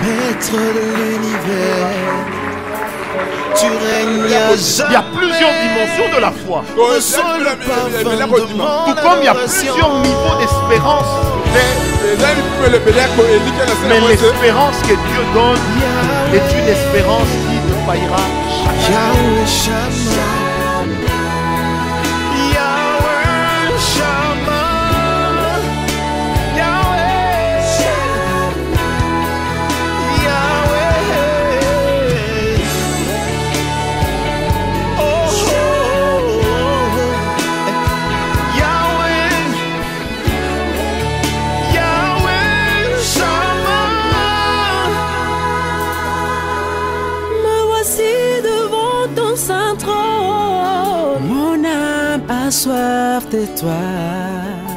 Maître de l'univers, tu règnes à jamais. Il y a plusieurs dimensions de la foi. Ressens le parfum de mon Tout comme il y a plusieurs niveaux d'espérance. Mais l'espérance que Dieu donne est une espérance qui ne faillira jamais. Yahweh Shammah, Yahweh Shammah, Yahweh Shammah, Yahweh. Oh, oh, oh, Yahweh, Yahweh Shammah. Me voici devant ton saint trône. Mon âme a soif de toi.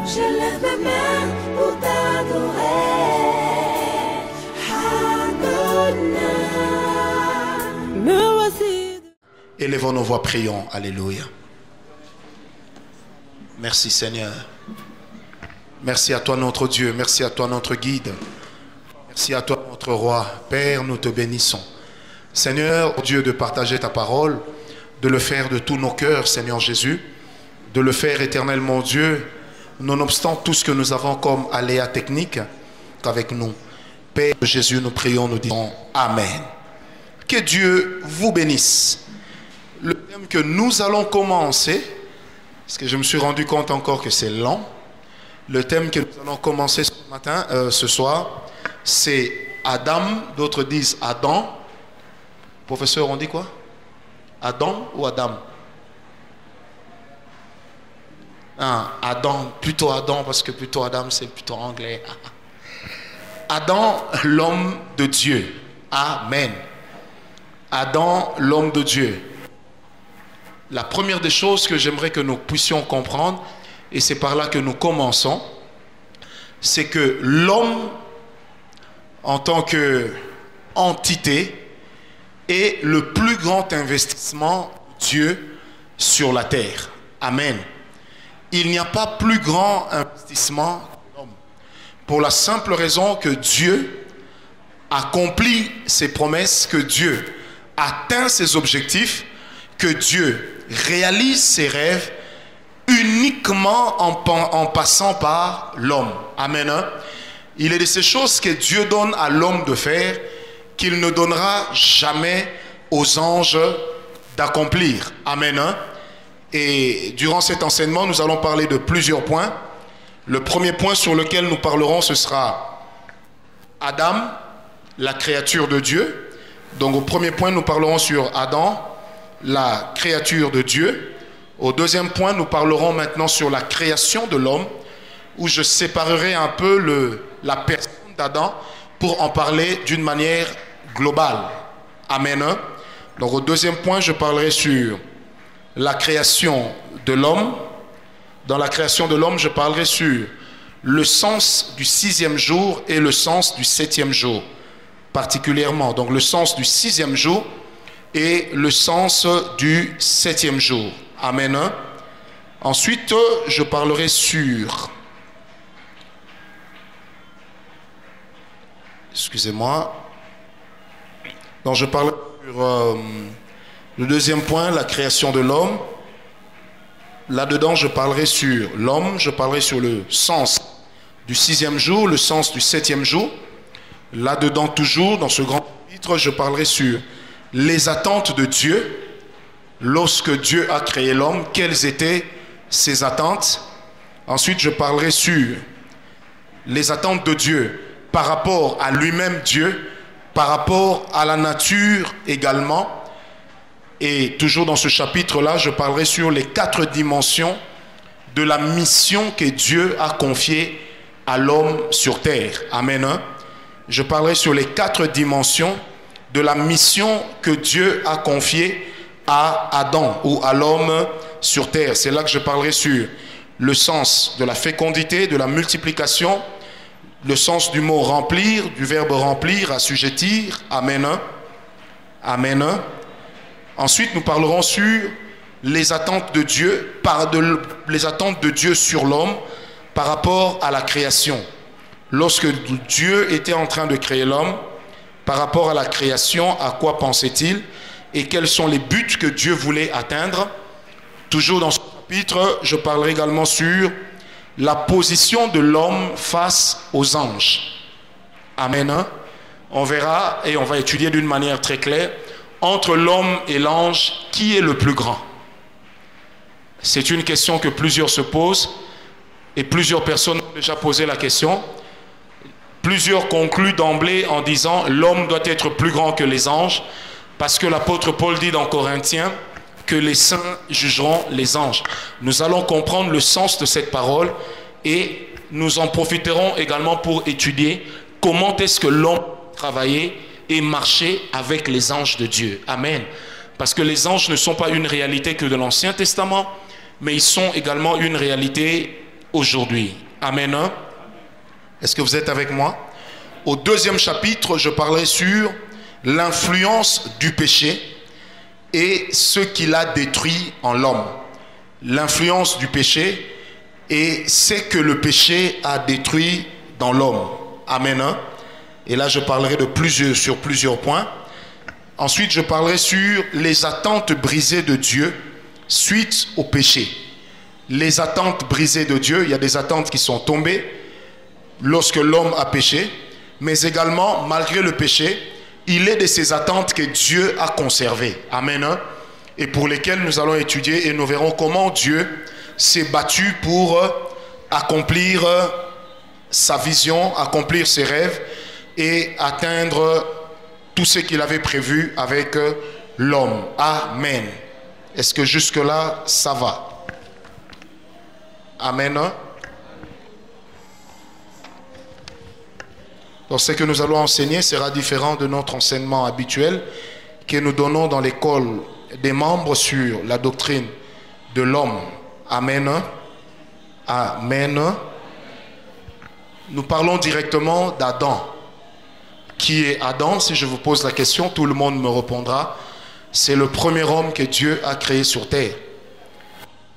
Je lève mes mains pour t'adorer. Adonai. Me voici. Élevons nos voix, prions. Alléluia. Merci Seigneur. Merci à toi notre Dieu. Merci à toi notre guide. Merci à toi notre roi. Père, nous te bénissons. Seigneur, Dieu, de partager ta parole, de le faire de tous nos cœurs, Seigneur Jésus, de le faire éternellement Dieu, nonobstant tout ce que nous avons comme aléa technique qu'avec nous. Père Jésus, nous prions, nous disons Amen. Que Dieu vous bénisse. Le thème que nous allons commencer, parce que je me suis rendu compte encore que c'est long, le thème que nous allons commencer ce matin, ce soir, c'est Adam, d'autres disent Adam. Professeur, on dit quoi? Adam ou Adam? Ah, Adam, plutôt Adam, parce que plutôt Adam, c'est plutôt anglais. Adam, l'homme de Dieu. Amen. Adam, l'homme de Dieu. La première des choses que j'aimerais que nous puissions comprendre, et c'est par là que nous commençons, c'est que l'homme, en tant qu'entité, est le plus grand investissement de Dieu sur la terre. Amen. Il n'y a pas plus grand investissement que l'homme. Pour la simple raison que Dieu accomplit ses promesses, que Dieu atteint ses objectifs, que Dieu réalise ses rêves uniquement en passant par l'homme. Amen. Il est de ces choses que Dieu donne à l'homme de faire qu'il ne donnera jamais aux anges d'accomplir. Amen. Et durant cet enseignement, nous allons parler de plusieurs points. Le premier point sur lequel nous parlerons, ce sera Adam, la créature de Dieu. Donc au premier point, nous parlerons sur Adam, la créature de Dieu. Au deuxième point, nous parlerons maintenant sur la création de l'homme, où je séparerai un peu la personne d'Adam pour en parler d'une manière globale. Amen. Donc au deuxième point, je parlerai sur la création de l'homme. Dans la création de l'homme, je parlerai sur le sens du 6e jour et le sens du 7e jour, particulièrement. Donc le sens du 6e jour et le sens du 7e jour. Amen. Ensuite, je parlerai sur... Excusez-moi. Donc je parlerai sur le deuxième point, la création de l'homme. Là-dedans, je parlerai sur l'homme, je parlerai sur le sens du 6e jour, le sens du 7e jour. Là-dedans, toujours, dans ce grand chapitre, je parlerai sur les attentes de Dieu. Lorsque Dieu a créé l'homme, quelles étaient ses attentes? Ensuite, je parlerai sur les attentes de Dieu par rapport à lui-même Dieu, par rapport à la nature également. Et toujours dans ce chapitre-là, je parlerai sur les 4 dimensions de la mission que Dieu a confiée à l'homme sur terre. Amen. Je parlerai sur les 4 dimensions de la mission que Dieu a confiée à Adam ou à l'homme sur terre. C'est là que je parlerai sur le sens de la fécondité, de la multiplication, le sens du mot remplir, du verbe remplir, assujettir. Amen. Amen. Ensuite, nous parlerons sur les attentes de Dieu, les attentes de Dieu sur l'homme par rapport à la création. Lorsque Dieu était en train de créer l'homme, par rapport à la création, à quoi pensait-il et quels sont les buts que Dieu voulait atteindre. Toujours dans ce chapitre, je parlerai également sur la position de l'homme face aux anges. Amen. On verra et on va étudier d'une manière très claire, entre l'homme et l'ange, qui est le plus grand? C'est une question que plusieurs se posent et plusieurs personnes ont déjà posé la question. Plusieurs concluent d'emblée en disant l'homme doit être plus grand que les anges, parce que l'apôtre Paul dit dans Corinthiens que les saints jugeront les anges. Nous allons comprendre le sens de cette parole et nous en profiterons également pour étudier comment est-ce que l'homme travaillait et marchait avec les anges de Dieu. Amen. Parce que les anges ne sont pas une réalité que de l'Ancien Testament, mais ils sont également une réalité aujourd'hui. Amen. Est-ce que vous êtes avec moi? Au deuxième chapitre, je parlerai sur l'influence du péché et ce qu'il a détruit en l'homme. L'influence du péché et ce que le péché a détruit dans l'homme. Amen. Et là, je parlerai sur plusieurs points. Ensuite, je parlerai sur les attentes brisées de Dieu suite au péché. Les attentes brisées de Dieu, il y a des attentes qui sont tombées lorsque l'homme a péché, mais également, malgré le péché, il est de ces attentes que Dieu a conservées. Amen. Et pour lesquelles nous allons étudier et nous verrons comment Dieu s'est battu pour accomplir sa vision, accomplir ses rêves et atteindre tout ce qu'il avait prévu avec l'homme. Amen. Est-ce que jusque-là, ça va? Amen. Donc ce que nous allons enseigner sera différent de notre enseignement habituel que nous donnons dans l'école des membres sur la doctrine de l'homme. Amen. Amen. Nous parlons directement d'Adam. Qui est Adam? Si je vous pose la question, tout le monde me répondra. C'est le premier homme que Dieu a créé sur terre.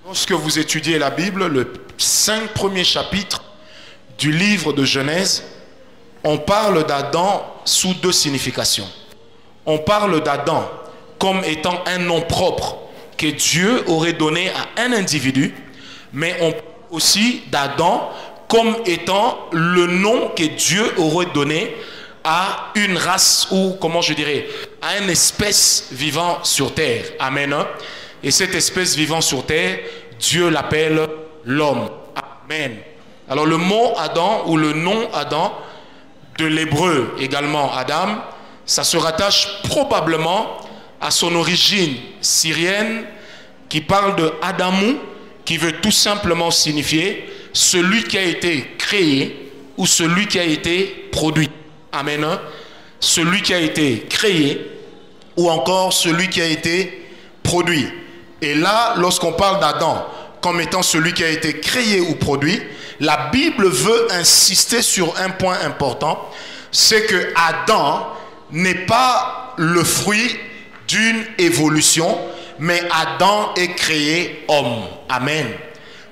Lorsque vous étudiez la Bible, le 5 premiers chapitres du livre de Genèse, on parle d'Adam sous deux significations. On parle d'Adam comme étant un nom propre que Dieu aurait donné à un individu, mais on parle aussi d'Adam comme étant le nom que Dieu aurait donné à une race ou, comment je dirais, à une espèce vivant sur terre. Amen. Et cette espèce vivant sur terre, Dieu l'appelle l'homme. Amen. Alors le mot Adam ou le nom Adam, de l'hébreu également Adam, ça se rattache probablement à son origine syrienne qui parle de Adamou, qui veut tout simplement signifier celui qui a été créé ou celui qui a été produit. Amen. Celui qui a été créé ou encore celui qui a été produit. Et là, lorsqu'on parle d'Adam comme étant celui qui a été créé ou produit, la Bible veut insister sur un point important, c'est que Adam n'est pas le fruit d'une évolution, mais Adam est créé homme. Amen.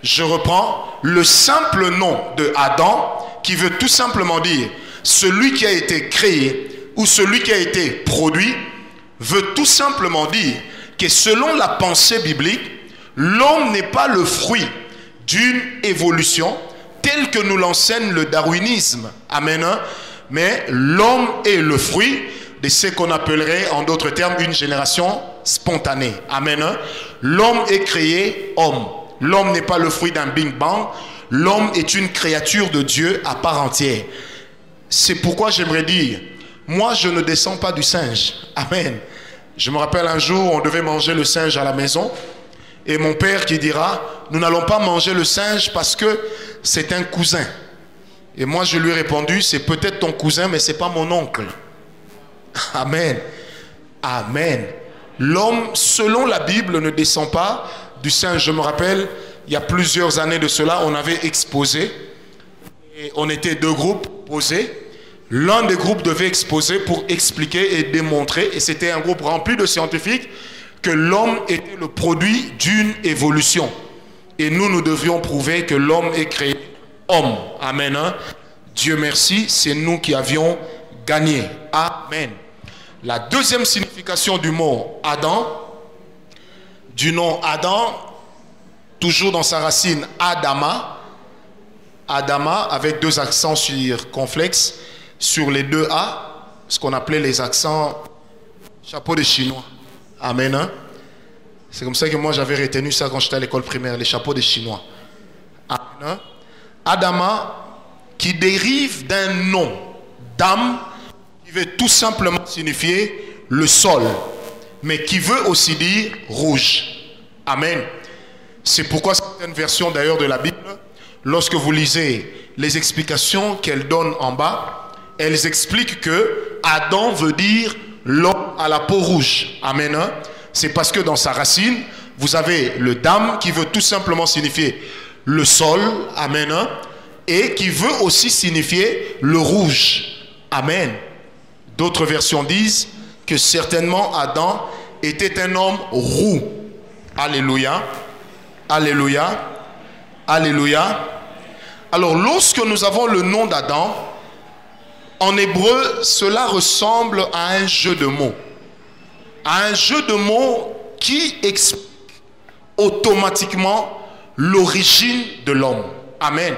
Je reprends le simple nom de Adam qui veut tout simplement dire celui qui a été créé ou celui qui a été produit, veut tout simplement dire que selon la pensée biblique, l'homme n'est pas le fruit d'une évolution telle que nous l'enseigne le darwinisme. Amen. Mais l'homme est le fruit de ce qu'on appellerait en d'autres termes une génération spontanée. Amen. L'homme est créé homme. L'homme n'est pas le fruit d'un Big Bang. L'homme est une créature de Dieu à part entière. C'est pourquoi j'aimerais dire, moi je ne descends pas du singe. Amen. Je me rappelle un jour, on devait manger le singe à la maison. Et mon père qui dira, nous n'allons pas manger le singe parce que c'est un cousin. Et moi je lui ai répondu, c'est peut-être ton cousin, mais ce n'est pas mon oncle. Amen. Amen. L'homme, selon la Bible, ne descend pas du singe. Je me rappelle, il y a plusieurs années de cela, on avait exposé. Et on était deux groupes posés. L'un des groupes devait exposer pour expliquer et démontrer, et c'était un groupe rempli de scientifiques, que l'homme était le produit d'une évolution. Et nous devions prouver que l'homme est créé homme. Amen. Dieu merci, c'est nous qui avions gagner. Amen. La deuxième signification du mot Adam, du nom Adam, toujours dans sa racine Adama, Adama avec deux accents circonflexes sur les deux A, ce qu'on appelait les accents chapeau de chinois. Amen. Hein? C'est comme ça que moi j'avais retenu ça quand j'étais à l'école primaire, les chapeaux de chinois. Amen. Hein? Adama qui dérive d'un nom d'âme qui veut tout simplement signifier le sol, mais qui veut aussi dire rouge. Amen. C'est pourquoi certaines versions d'ailleurs de la Bible, lorsque vous lisez les explications qu'elles donnent en bas, elles expliquent que Adam veut dire l'homme à la peau rouge. Amen. Hein? C'est parce que dans sa racine, vous avez le dam qui veut tout simplement signifier le sol. Amen. Hein? Et qui veut aussi signifier le rouge. Amen. D'autres versions disent que certainement Adam était un homme roux. Alléluia. Alléluia. Alléluia. Alors lorsque nous avons le nom d'Adam, en hébreu, cela ressemble à un jeu de mots. À un jeu de mots qui explique automatiquement l'origine de l'homme. Amen.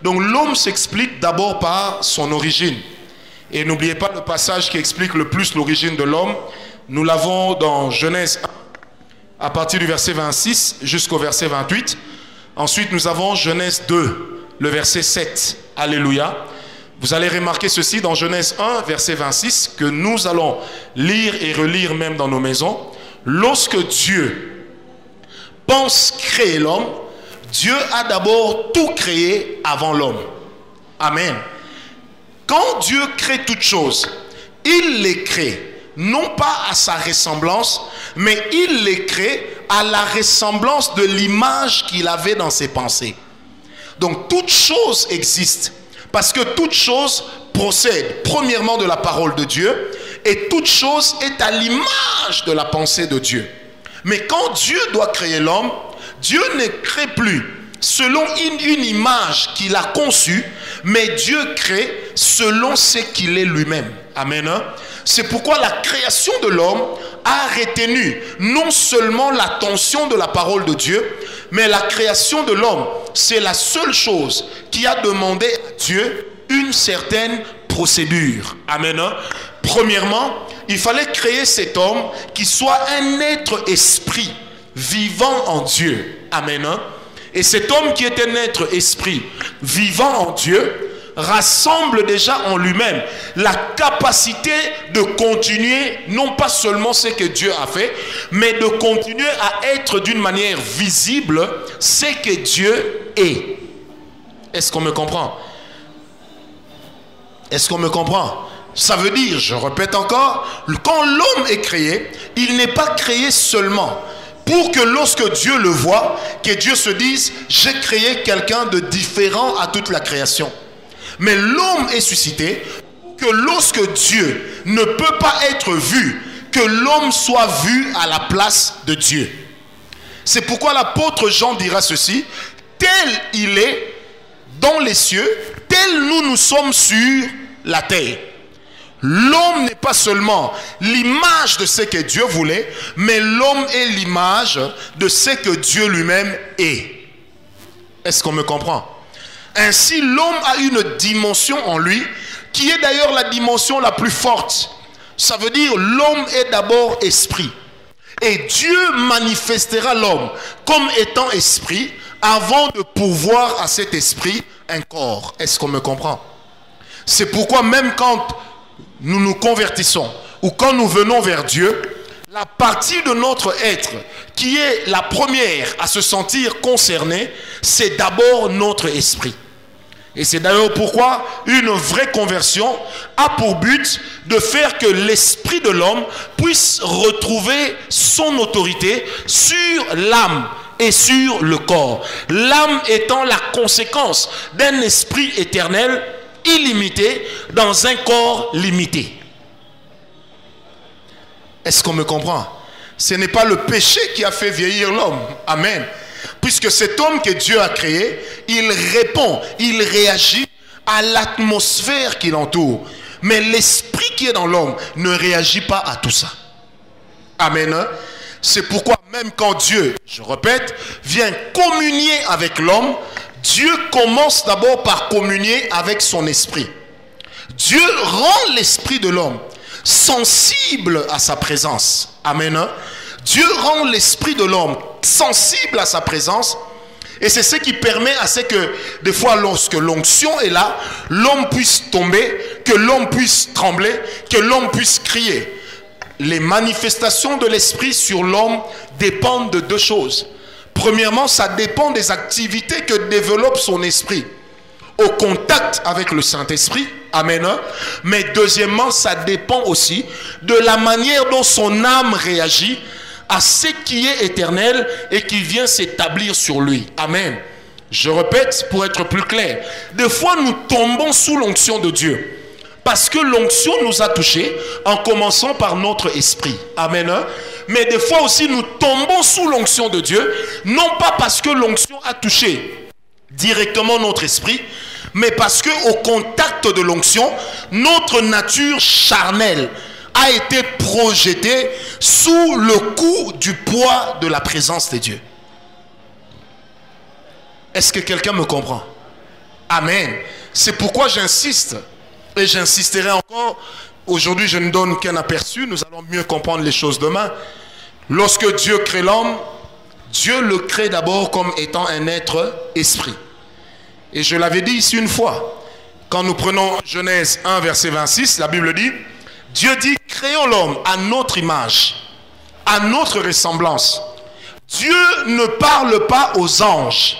Donc l'homme s'explique d'abord par son origine. Et n'oubliez pas le passage qui explique le plus l'origine de l'homme. Nous l'avons dans Genèse 1, à partir du verset 26 jusqu'au verset 28. Ensuite, nous avons Genèse 2, le verset 7. Alléluia. Vous allez remarquer ceci dans Genèse 1, verset 26, que nous allons lire et relire même dans nos maisons. Lorsque Dieu pense créer l'homme, Dieu a d'abord tout créé avant l'homme. Amen. Quand Dieu crée toutes choses, il les crée non pas à sa ressemblance, mais il les crée à la ressemblance de l'image qu'il avait dans ses pensées. Donc toute chose existe parce que toute chose procède premièrement de la parole de Dieu et toute chose est à l'image de la pensée de Dieu. Mais quand Dieu doit créer l'homme, Dieu ne crée plus selon une image qu'il a conçue, mais Dieu crée selon ce qu'il est lui-même. Amen. Hein? C'est pourquoi la création de l'homme a retenu non seulement l'attention de la parole de Dieu, mais la création de l'homme, c'est la seule chose qui a demandé à Dieu une certaine procédure. Amen. Hein? Premièrement, il fallait créer cet homme qui soit un être esprit vivant en Dieu. Amen. Hein? Et cet homme qui est un être esprit vivant en Dieu rassemble déjà en lui-même la capacité de continuer non pas seulement ce que Dieu a fait, mais de continuer à être d'une manière visible ce que Dieu est. Est-ce qu'on me comprend? Est-ce qu'on me comprend? Ça veut dire, je répète encore, quand l'homme est créé, il n'est pas créé seulement pour que lorsque Dieu le voit, que Dieu se dise, j'ai créé quelqu'un de différent à toute la création. Mais l'homme est suscité que lorsque Dieu ne peut pas être vu, que l'homme soit vu à la place de Dieu. C'est pourquoi l'apôtre Jean dira ceci, tel il est dans les cieux, tel nous sommes sur la terre. L'homme n'est pas seulement l'image de ce que Dieu voulait, mais l'homme est l'image de ce que Dieu lui-même est. Est-ce qu'on me comprend? Ainsi, l'homme a une dimension en lui, qui est d'ailleurs la dimension la plus forte. Ça veut dire l'homme est d'abord esprit. Et Dieu manifestera l'homme comme étant esprit, avant de pourvoir à cet esprit un corps. Est-ce qu'on me comprend? C'est pourquoi même quand nous nous convertissons ou quand nous venons vers Dieu, la partie de notre être qui est la première à se sentir concernée, c'est d'abord notre esprit. Et c'est d'ailleurs pourquoi une vraie conversion a pour but de faire que l'esprit de l'homme puisse retrouver son autorité sur l'âme et sur le corps. L'âme étant la conséquence d'un esprit éternel illimité dans un corps limité. Est-ce qu'on me comprend? Ce n'est pas le péché qui a fait vieillir l'homme. Amen. Puisque cet homme que Dieu a créé, il répond, il réagit à l'atmosphère qui l'entoure. Mais l'esprit qui est dans l'homme ne réagit pas à tout ça. Amen. C'est pourquoi même quand Dieu, je répète, vient communier avec l'homme, Dieu commence d'abord par communier avec son esprit. Dieu rend l'esprit de l'homme sensible à sa présence. Amen. Dieu rend l'esprit de l'homme sensible à sa présence. Et c'est ce qui permet à ce que, des fois, lorsque l'onction est là, l'homme puisse tomber, que l'homme puisse trembler, que l'homme puisse crier. Les manifestations de l'esprit sur l'homme dépendent de deux choses. Premièrement, ça dépend des activités que développe son esprit au contact avec le Saint-Esprit. Amen. Mais deuxièmement, ça dépend aussi de la manière dont son âme réagit à ce qui est éternel et qui vient s'établir sur lui. Amen. Je répète pour être plus clair. Des fois, nous tombons sous l'onction de Dieu. Parce que l'onction nous a touchés en commençant par notre esprit. Amen. Mais des fois aussi, nous tombons sous l'onction de Dieu. Non pas parce que l'onction a touché directement notre esprit, mais parce que au contact de l'onction, notre nature charnelle a été projeté sous le coup du poids de la présence de Dieu. Est-ce que quelqu'un me comprend? Amen. C'est pourquoi j'insiste, et j'insisterai encore. Aujourd'hui, je ne donne qu'un aperçu, nous allons mieux comprendre les choses demain. Lorsque Dieu crée l'homme, Dieu le crée d'abord comme étant un être esprit. Et je l'avais dit ici une fois, quand nous prenons Genèse 1, verset 26, la Bible dit, Dieu dit, créons l'homme à notre image, à notre ressemblance. Dieu ne parle pas aux anges,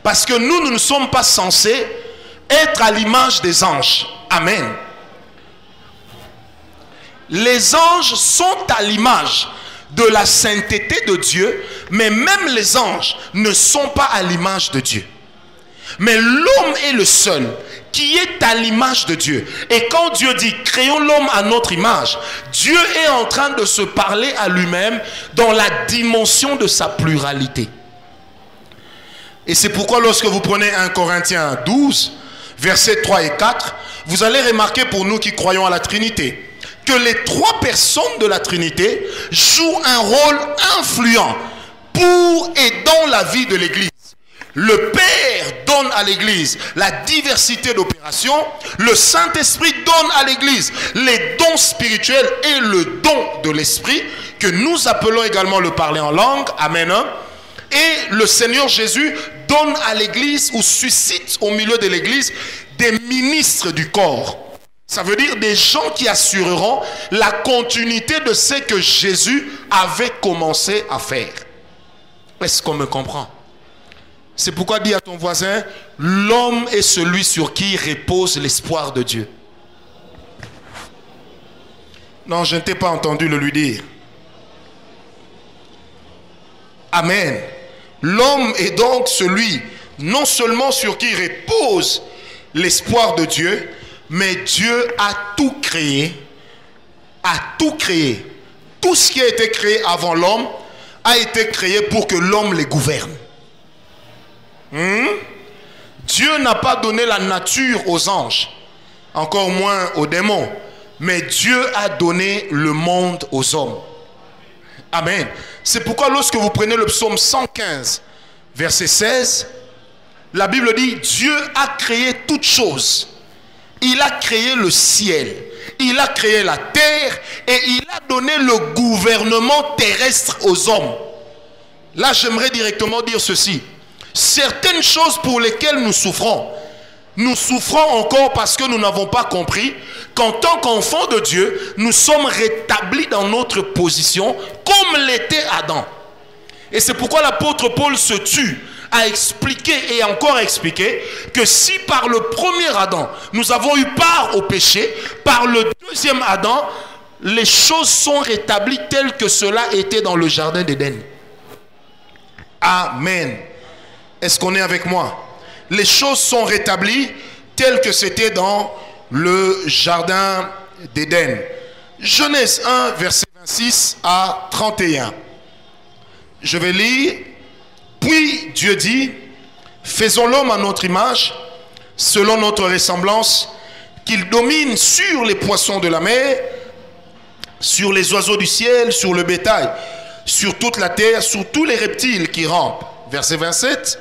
parce que nous ne sommes pas censés être à l'image des anges. Amen. Les anges sont à l'image de la sainteté de Dieu, mais même les anges ne sont pas à l'image de Dieu. Mais l'homme est le seul qui est à l'image de Dieu. Et quand Dieu dit créons l'homme à notre image, Dieu est en train de se parler à lui-même dans la dimension de sa pluralité. Et c'est pourquoi lorsque vous prenez 1 Corinthiens 12, versets 3 et 4, vous allez remarquer, pour nous qui croyons à la Trinité, que les trois personnes de la Trinité jouent un rôle influent pour et dans la vie de l'Église. Le Père donne à l'Église la diversité d'opérations. Le Saint-Esprit donne à l'Église les dons spirituels et le don de l'Esprit, que nous appelons également le parler en langue. Amen. Et le Seigneur Jésus donne à l'Église, ou suscite au milieu de l'Église, des ministres du corps. Ça veut dire des gens qui assureront la continuité de ce que Jésus avait commencé à faire. Est-ce qu'on me comprend? C'est pourquoi dis à ton voisin, l'homme est celui sur qui repose l'espoir de Dieu. Non, je ne t'ai pas entendu le lui dire. Amen. L'homme est donc celui non seulement sur qui repose l'espoir de Dieu, mais Dieu a tout créé. A tout créé. Tout ce qui a été créé avant l'homme a été créé pour que l'homme les gouverne. Dieu n'a pas donné la nature aux anges, encore moins aux démons, mais Dieu a donné le monde aux hommes. Amen. C'est pourquoi lorsque vous prenez le psaume 115, verset 16, la Bible dit, Dieu a créé toutes choses. Il a créé le ciel, il a créé la terre et il a donné le gouvernement terrestre aux hommes. Là, j'aimerais directement dire ceci. Certaines choses pour lesquelles nous souffrons encore parce que nous n'avons pas compris qu'en tant qu'enfants de Dieu, nous sommes rétablis dans notre position comme l'était Adam. Et c'est pourquoi l'apôtre Paul se tue à expliquer et encore à expliquer que si par le premier Adam, nous avons eu part au péché, par le deuxième Adam, les choses sont rétablies telles que cela était dans le jardin d'Éden. Amen. Est-ce qu'on est avec moi? Les choses sont rétablies telles que c'était dans le jardin d'Éden. Genèse 1, verset 26 à 31. Je vais lire. Puis Dieu dit, faisons l'homme à notre image, selon notre ressemblance, qu'il domine sur les poissons de la mer, sur les oiseaux du ciel, sur le bétail, sur toute la terre, sur tous les reptiles qui rampent. Verset 27.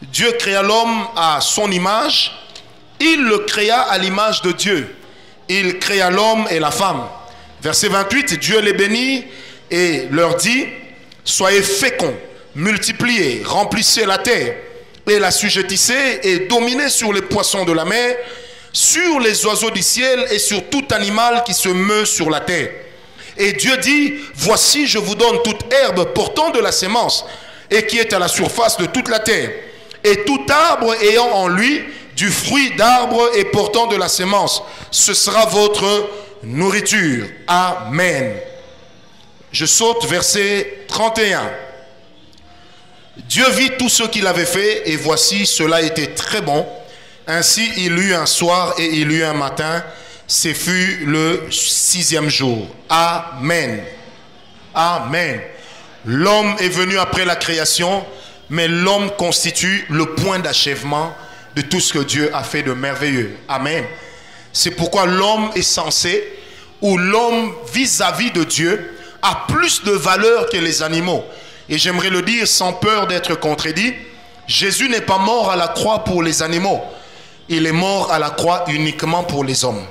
Dieu créa l'homme à son image. Il le créa à l'image de Dieu. Il créa l'homme et la femme. Verset 28. Dieu les bénit et leur dit: soyez féconds, multipliez, remplissez la terre et l'assujettissez et dominez sur les poissons de la mer, sur les oiseaux du ciel et sur tout animal qui se meut sur la terre. Et Dieu dit: voici, je vous donne toute herbe portant de la sémence et qui est à la surface de toute la terre, et tout arbre ayant en lui du fruit d'arbre et portant de la sémence. Ce sera votre nourriture. Amen. Je saute verset 31. Dieu vit tout ce qu'il avait fait, et voici, cela était très bon. Ainsi il eut un soir et il eut un matin. Ce fut le 6e jour. Amen. Amen. L'homme est venu après la création, mais l'homme constitue le point d'achèvement de tout ce que Dieu a fait de merveilleux. Amen. C'est pourquoi l'homme est censé, ou l'homme vis-à-vis de Dieu, a plus de valeur que les animaux. Et j'aimerais le dire sans peur d'être contredit, Jésus n'est pas mort à la croix pour les animaux. Il est mort à la croix uniquement pour les hommes.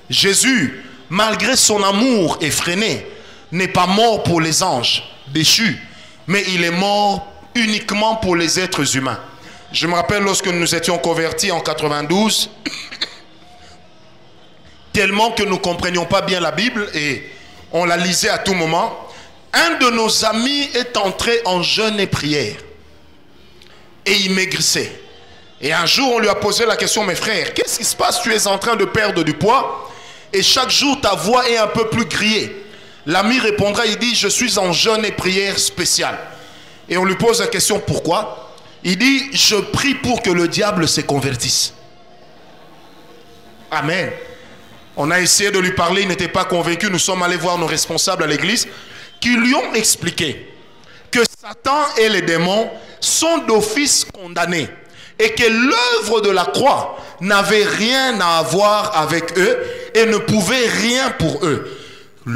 Jésus, malgré son amour effréné, n'est pas mort pour les anges déchus, mais il est mort uniquement pour les êtres humains. Je me rappelle lorsque nous étions convertis en 92, tellement que nous ne comprenions pas bien la Bible et on la lisait à tout moment, un de nos amis est entré en jeûne et prière et il maigrissait. Et un jour on lui a posé la question: mes frères, qu'est-ce qui se passe? Tu es en train de perdre du poids et chaque jour ta voix est un peu plus grillée. L'ami répondra, il dit: je suis en jeûne et prière spéciale. Et on lui pose la question: pourquoi? Il dit: je prie pour que le diable se convertisse. Amen. On a essayé de lui parler, il n'était pas convaincu. Nous sommes allés voir nos responsables à l'église qui lui ont expliqué que Satan et les démons sont d'office condamnés et que l'œuvre de la croix n'avait rien à voir avec eux et ne pouvait rien pour eux.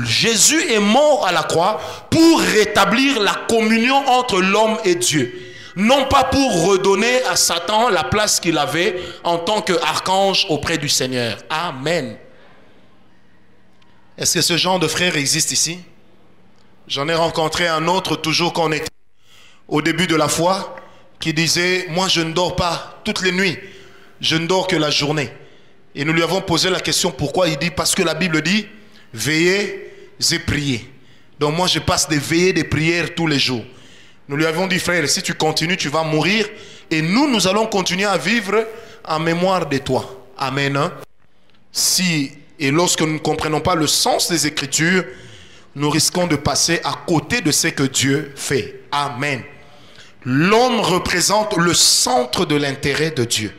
Jésus est mort à la croix pour rétablir la communion entre l'homme et Dieu, non pas pour redonner à Satan la place qu'il avait en tant qu'archange auprès du Seigneur. Amen. Est-ce que ce genre de frère existe ici? J'en ai rencontré un autre, toujours quand on était au début de la foi, qui disait: moi je ne dors pas toutes les nuits, je ne dors que la journée. Et nous lui avons posé la question pourquoi. Il dit: parce que la Bible dit veillez et priez. Donc moi je passe des veillées, des prières tous les jours. Nous lui avons dit: frère, si tu continues tu vas mourir et nous allons continuer à vivre en mémoire de toi. Amen. Et lorsque nous ne comprenons pas le sens des Écritures, nous risquons de passer à côté de ce que Dieu fait. Amen. L'homme représente le centre de l'intérêt de Dieu.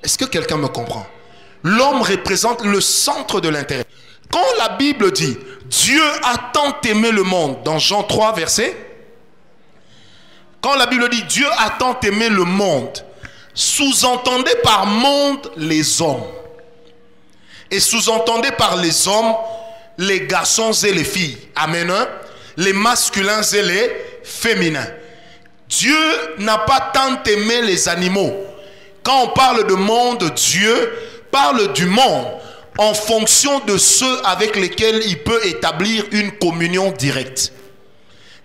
Est-ce que quelqu'un me comprend? L'homme représente le centre de l'intérêt. Quand la Bible dit Dieu a tant aimé le monde, dans Jean 3 verset, quand la Bible dit Dieu a tant aimé le monde, sous-entendez par monde les hommes. Et sous-entendez par les hommes les garçons et les filles. Amen. Les masculins et les féminins. Dieu n'a pas tant aimé les animaux. Quand on parle de monde, Dieu parle du monde en fonction de ceux avec lesquels il peut établir une communion directe.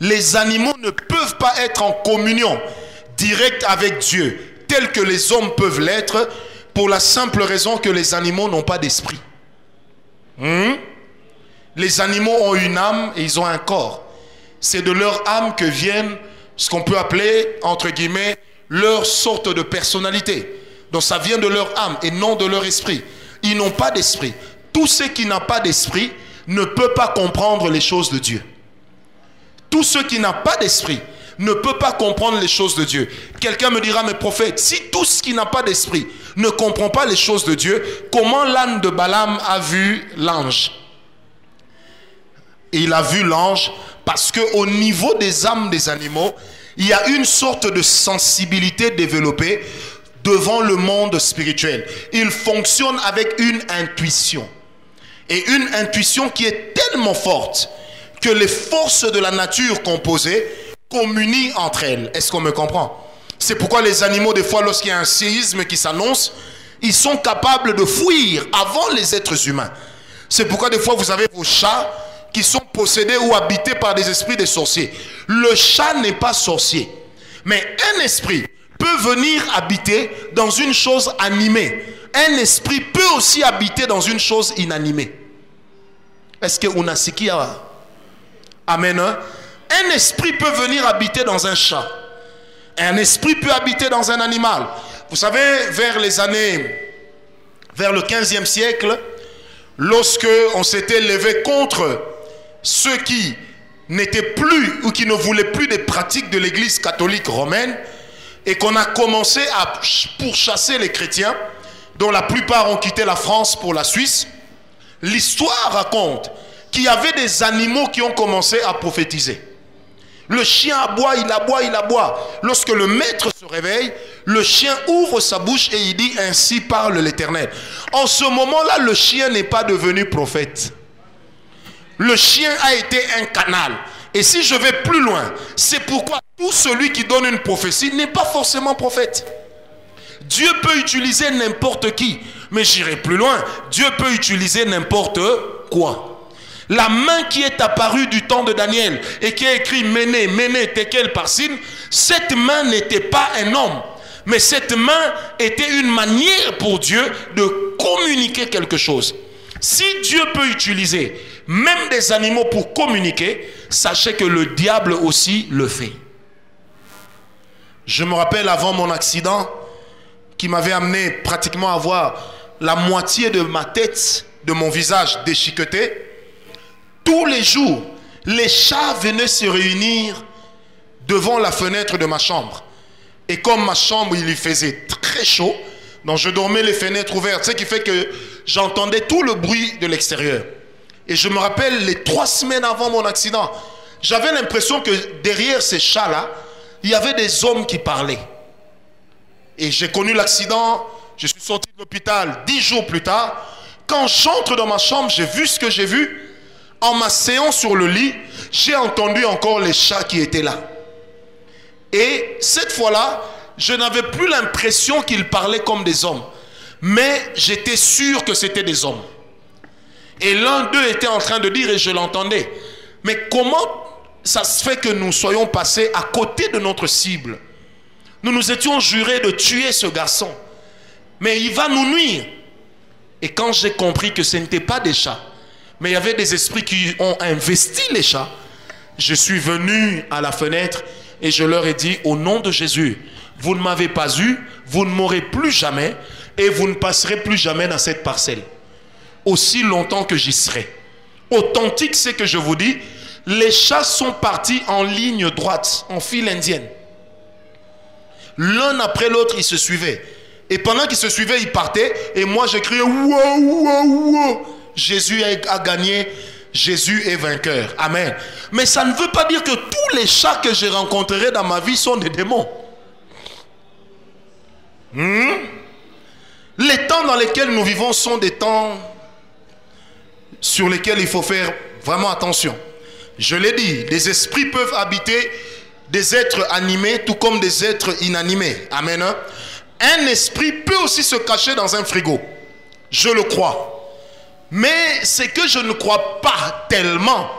Les animaux ne peuvent pas être en communion directe avec Dieu, tels que les hommes peuvent l'être, pour la simple raison que les animaux n'ont pas d'esprit. Les animaux ont une âme et ils ont un corps. C'est de leur âme que viennent ce qu'on peut appeler, entre guillemets, leur sorte de personnalité. Donc ça vient de leur âme et non de leur esprit. Ils n'ont pas d'esprit. Tout ce qui n'a pas d'esprit ne peut pas comprendre les choses de Dieu. Tout ce qui n'a pas d'esprit ne peut pas comprendre les choses de Dieu. Quelqu'un me dira: mais prophète, si tout ce qui n'a pas d'esprit ne comprend pas les choses de Dieu, comment l'âne de Balaam a vu l'ange? Il a vu l'ange parce qu'au niveau des âmes des animaux, il y a une sorte de sensibilité développée devant le monde spirituel. Il fonctionne avec une intuition. Et une intuition qui est tellement forte que les forces de la nature composée communient entre elles. Est-ce qu'on me comprend? C'est pourquoi les animaux, des fois, lorsqu'il y a un séisme qui s'annonce, ils sont capables de fuir avant les êtres humains. C'est pourquoi des fois, vous avez vos chats qui sont possédés ou habités par des esprits des sorciers. Le chat n'est pas sorcier. Mais un esprit peut venir habiter dans une chose animée. Un esprit peut aussi habiter dans une chose inanimée. Est-ce que unasiki ya? Amen. Un esprit peut venir habiter dans un chat. Un esprit peut habiter dans un animal. Vous savez, vers le 15e siècle, lorsque on s'était levé contre ceux qui n'étaient plus ou qui ne voulaient plus des pratiques de l'église catholique romaine, et qu'on a commencé à pourchasser les chrétiens, dont la plupart ont quitté la France pour la Suisse, l'histoire raconte qu'il y avait des animaux qui ont commencé à prophétiser. Le chien aboie, il aboie, il aboie. Lorsque le maître se réveille, le chien ouvre sa bouche et il dit « Ainsi parle l'Éternel ». En ce moment-là, le chien n'est pas devenu prophète. Le chien a été un canal. Et si je vais plus loin, c'est pourquoi tout celui qui donne une prophétie n'est pas forcément prophète. Dieu peut utiliser n'importe qui. Mais j'irai plus loin. Dieu peut utiliser n'importe quoi. La main qui est apparue du temps de Daniel et qui a écrit Méné, Méné, Tekel, Parsin, cette main n'était pas un homme. Mais cette main était une manière pour Dieu de communiquer quelque chose. Si Dieu peut utiliser même des animaux pour communiquer, sachez que le diable aussi le fait. Je me rappelle avant mon accident qui m'avait amené pratiquement à voir la moitié de ma tête, de mon visage déchiqueté. Tous les jours, les chats venaient se réunir devant la fenêtre de ma chambre. Et comme ma chambre, il y faisait très chaud, donc je dormais les fenêtres ouvertes, ce qui fait que j'entendais tout le bruit de l'extérieur. Et je me rappelle, les 3 semaines avant mon accident, j'avais l'impression que derrière ces chats-là, il y avait des hommes qui parlaient. Et j'ai connu l'accident, je suis sorti de l'hôpital 10 jours plus tard. Quand j'entre dans ma chambre, j'ai vu ce que j'ai vu. En m'asseyant sur le lit, j'ai entendu encore les chats qui étaient là. Et cette fois-là, je n'avais plus l'impression qu'ils parlaient comme des hommes. Mais j'étais sûr que c'était des hommes. Et l'un d'eux était en train de dire, et je l'entendais, mais comment ça se fait que nous soyons passés à côté de notre cible? Nous nous étions jurés de tuer ce garçon. Mais il va nous nuire. Et quand j'ai compris que ce n'était pas des chats, mais il y avait des esprits qui ont investi les chats, je suis venu à la fenêtre et je leur ai dit, au nom de Jésus, vous ne m'avez pas eu, vous ne m'aurez plus jamais et vous ne passerez plus jamais dans cette parcelle. Aussi longtemps que j'y serai. Authentique, c'est que je vous dis, les chats sont partis en ligne droite, en file indienne. L'un après l'autre, ils se suivaient. Et pendant qu'ils se suivaient, ils partaient. Et moi, je criais, wow, wow, wow. Jésus a gagné, Jésus est vainqueur. Amen. Mais ça ne veut pas dire que tous les chats que j'ai rencontrés dans ma vie sont des démons. Les temps dans lesquels nous vivons sont des temps sur lesquels il faut faire vraiment attention. Je l'ai dit, des esprits peuvent habiter des êtres animés tout comme des êtres inanimés. Amen. Un esprit peut aussi se cacher dans un frigo. Je le crois. Mais ce que je ne crois pas tellement,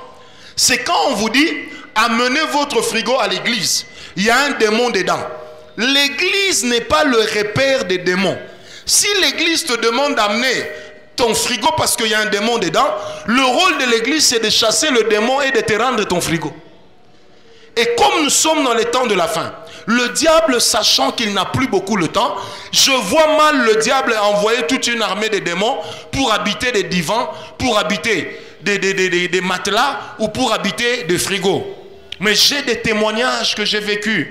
c'est quand on vous dit amenez votre frigo à l'église. Il y a un démon dedans. L'église n'est pas le repère des démons. Si l'église te demande d'amener ton frigo parce qu'il y a un démon dedans, le rôle de l'église c'est de chasser le démon et de te rendre ton frigo. Et comme nous sommes dans les temps de la fin, le diable, sachant qu'il n'a plus beaucoup le temps, je vois mal le diable envoyer toute une armée de démons pour habiter des divans, pour habiter des matelas ou pour habiter des frigos. Mais j'ai des témoignages que j'ai vécus.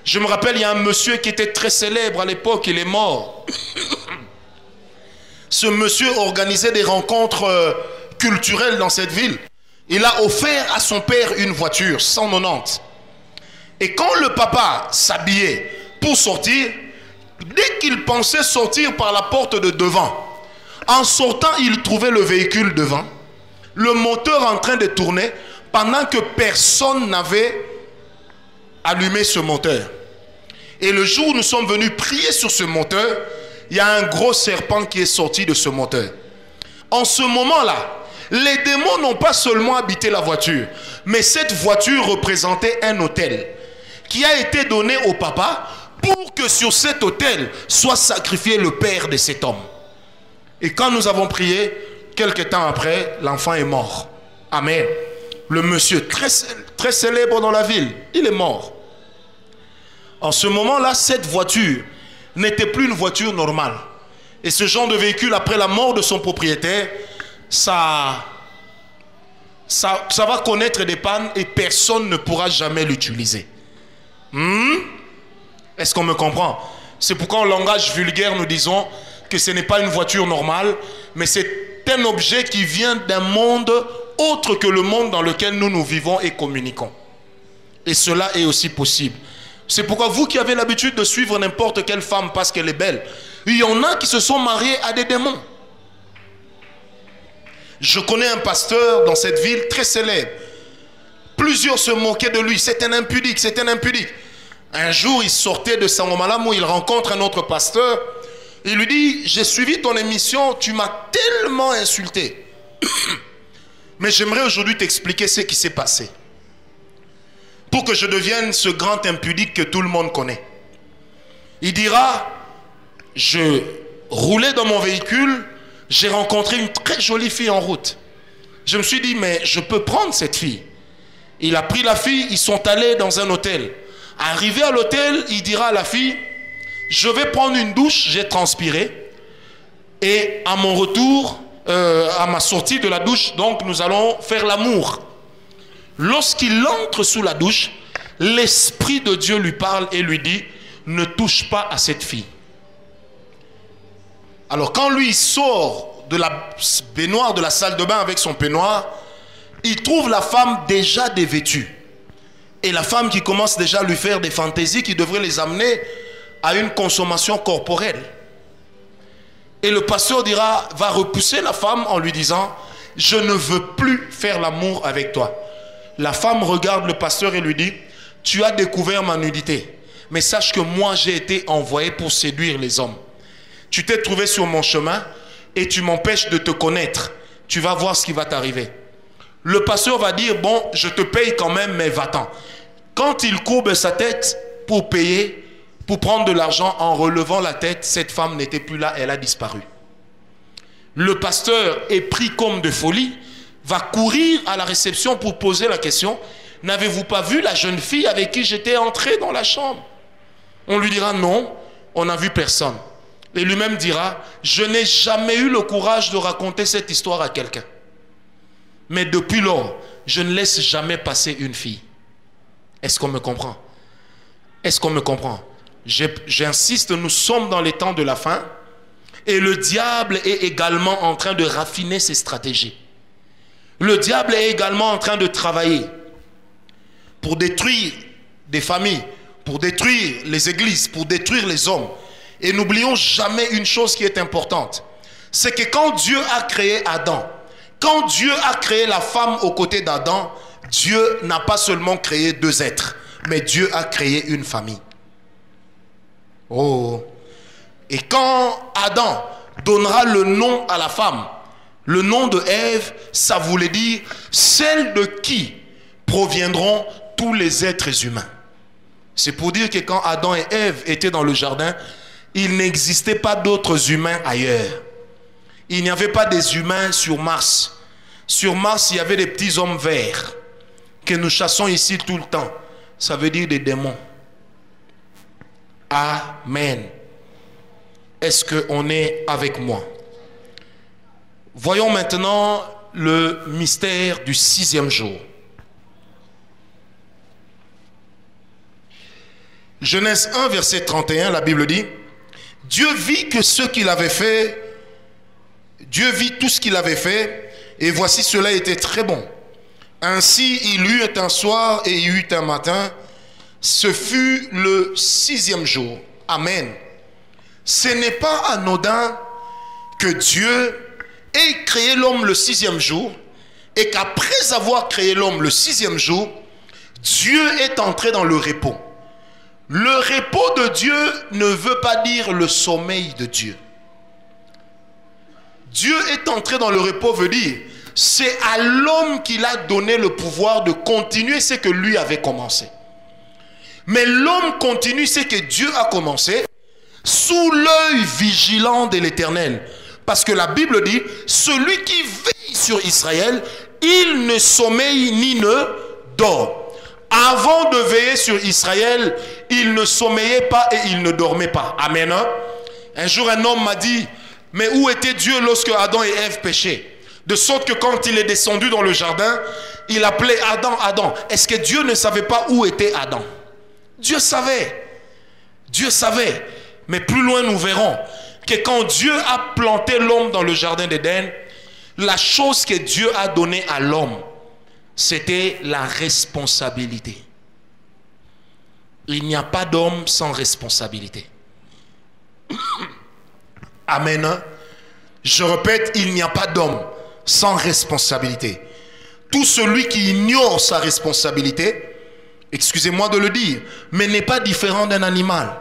Je me rappelle, il y a un monsieur qui était très célèbre à l'époque, il est mort. Ce monsieur organisait des rencontres culturelles dans cette ville. Il a offert à son père une voiture 190. Et quand le papa s'habillait pour sortir, Dès qu'il pensait sortir par la porte de devant, en sortant, il trouvait le véhicule devant, le moteur en train de tourner, pendant que personne n'avait allumé ce moteur. Et le jour où nous sommes venus prier sur ce moteur, il y a un gros serpent qui est sorti de ce moteur. En ce moment-là, les démons n'ont pas seulement habité la voiture, mais cette voiture représentait un autel qui a été donné au papa pour que sur cet autel soit sacrifié le père de cet homme. Et quand nous avons prié, quelque temps après, l'enfant est mort. Amen. Le monsieur très célèbre dans la ville, il est mort. En ce moment-là, cette voiture n'était plus une voiture normale. Et ce genre de véhicule, après la mort de son propriétaire, ça va connaître des pannes et personne ne pourra jamais l'utiliser. Est-ce qu'on me comprend? C'est pourquoi en langage vulgaire, nous disons que ce n'est pas une voiture normale, mais c'est un objet qui vient d'un monde autre que le monde dans lequel nous vivons et communiquons. Et cela est aussi possible. C'est pourquoi vous qui avez l'habitude de suivre n'importe quelle femme parce qu'elle est belle, il y en a qui se sont mariés à des démons. Je connais un pasteur dans cette ville très célèbre. Plusieurs se moquaient de lui. C'est un impudique, c'est un impudique. Un jour, il sortait de Sangomalamu où il rencontre un autre pasteur. Il lui dit, j'ai suivi ton émission, tu m'as tellement insulté. Mais j'aimerais aujourd'hui t'expliquer ce qui s'est passé. Pour que je devienne ce grand impudique que tout le monde connaît. Il dira, je roulais dans mon véhicule, j'ai rencontré une très jolie fille en route. Je me suis dit, mais je peux prendre cette fille. Il a pris la fille, ils sont allés dans un hôtel. Arrivé à l'hôtel, il dira à la fille, je vais prendre une douche, j'ai transpiré. Et à mon retour, à ma sortie de la douche, donc nous allons faire l'amour. Lorsqu'il entre sous la douche, l'Esprit de Dieu lui parle et lui dit, ne touche pas à cette fille. Alors quand lui sort de la baignoire, de la salle de bain avec son peignoir, il trouve la femme déjà dévêtue. Et la femme qui commence déjà à lui faire des fantaisies qui devraient les amener à une consommation corporelle. Et le pasteur dira, va repousser la femme en lui disant, je ne veux plus faire l'amour avec toi. La femme regarde le pasteur et lui dit, tu as découvert ma nudité, mais sache que moi j'ai été envoyé pour séduire les hommes. Tu t'es trouvé sur mon chemin et tu m'empêches de te connaître. Tu vas voir ce qui va t'arriver. Le pasteur va dire, bon, je te paye quand même, mais va-t'en. Quand il courbe sa tête pour payer, pour prendre de l'argent, en relevant la tête, cette femme n'était plus là, elle a disparu. Le pasteur est pris comme de folie, va courir à la réception pour poser la question, n'avez-vous pas vu la jeune fille avec qui j'étais entré dans la chambre? On lui dira non, on n'a vu personne. Et lui-même dira, je n'ai jamais eu le courage de raconter cette histoire à quelqu'un. Mais depuis lors, je ne laisse jamais passer une fille. Est-ce qu'on me comprend? Est-ce qu'on me comprend? J'insiste, nous sommes dans les temps de la fin et le diable est également en train de raffiner ses stratégies. Le diable est également en train de travailler pour détruire des familles, pour détruire les églises, pour détruire les hommes. Et n'oublions jamais une chose qui est importante. C'est que quand Dieu a créé Adam, quand Dieu a créé la femme aux côtés d'Adam, Dieu n'a pas seulement créé deux êtres, mais Dieu a créé une famille. Oh! Et quand Adam donnera le nom à la femme, le nom de Ève, ça voulait dire celle de qui proviendront tous les êtres humains. C'est pour dire que quand Adam et Ève étaient dans le jardin, il n'existait pas d'autres humains ailleurs. Il n'y avait pas des humains sur Mars. Sur Mars, il y avait des petits hommes verts que nous chassons ici tout le temps. Ça veut dire des démons. Amen. Est-ce qu'on est avec moi? Voyons maintenant le mystère du 6e jour. Genèse 1, verset 31, la Bible dit, Dieu vit que ce qu'il avait fait, Dieu vit tout ce qu'il avait fait, et voici cela était très bon. Ainsi il eut un soir et il eut un matin, ce fut le 6e jour. Amen. Ce n'est pas anodin que Dieu ait créé l'homme le 6e jour et qu'après avoir créé l'homme le 6e jour, Dieu est entré dans le repos. Le repos de Dieu ne veut pas dire le sommeil de Dieu. Dieu est entré dans le repos veut dire c'est à l'homme qu'il a donné le pouvoir de continuer ce que lui avait commencé. Mais l'homme continue ce que Dieu a commencé sous l'œil vigilant de l'Éternel. Parce que la Bible dit, celui qui veille sur Israël, il ne sommeille ni ne dort. Avant de veiller sur Israël, il ne sommeillait pas et il ne dormait pas. Amen. Un jour, un homme m'a dit, mais où était Dieu lorsque Adam et Ève péchaient? De sorte que quand il est descendu dans le jardin, il appelait Adam, Adam. Est-ce que Dieu ne savait pas où était Adam? Dieu savait. Dieu savait. Mais plus loin, nous verrons que quand Dieu a planté l'homme dans le jardin d'Éden, la chose que Dieu a donnée à l'homme, c'était la responsabilité. Il n'y a pas d'homme sans responsabilité. Amen. Je répète, il n'y a pas d'homme sans responsabilité. Tout celui qui ignore sa responsabilité, excusez-moi de le dire, mais n'est pas différent d'un animal.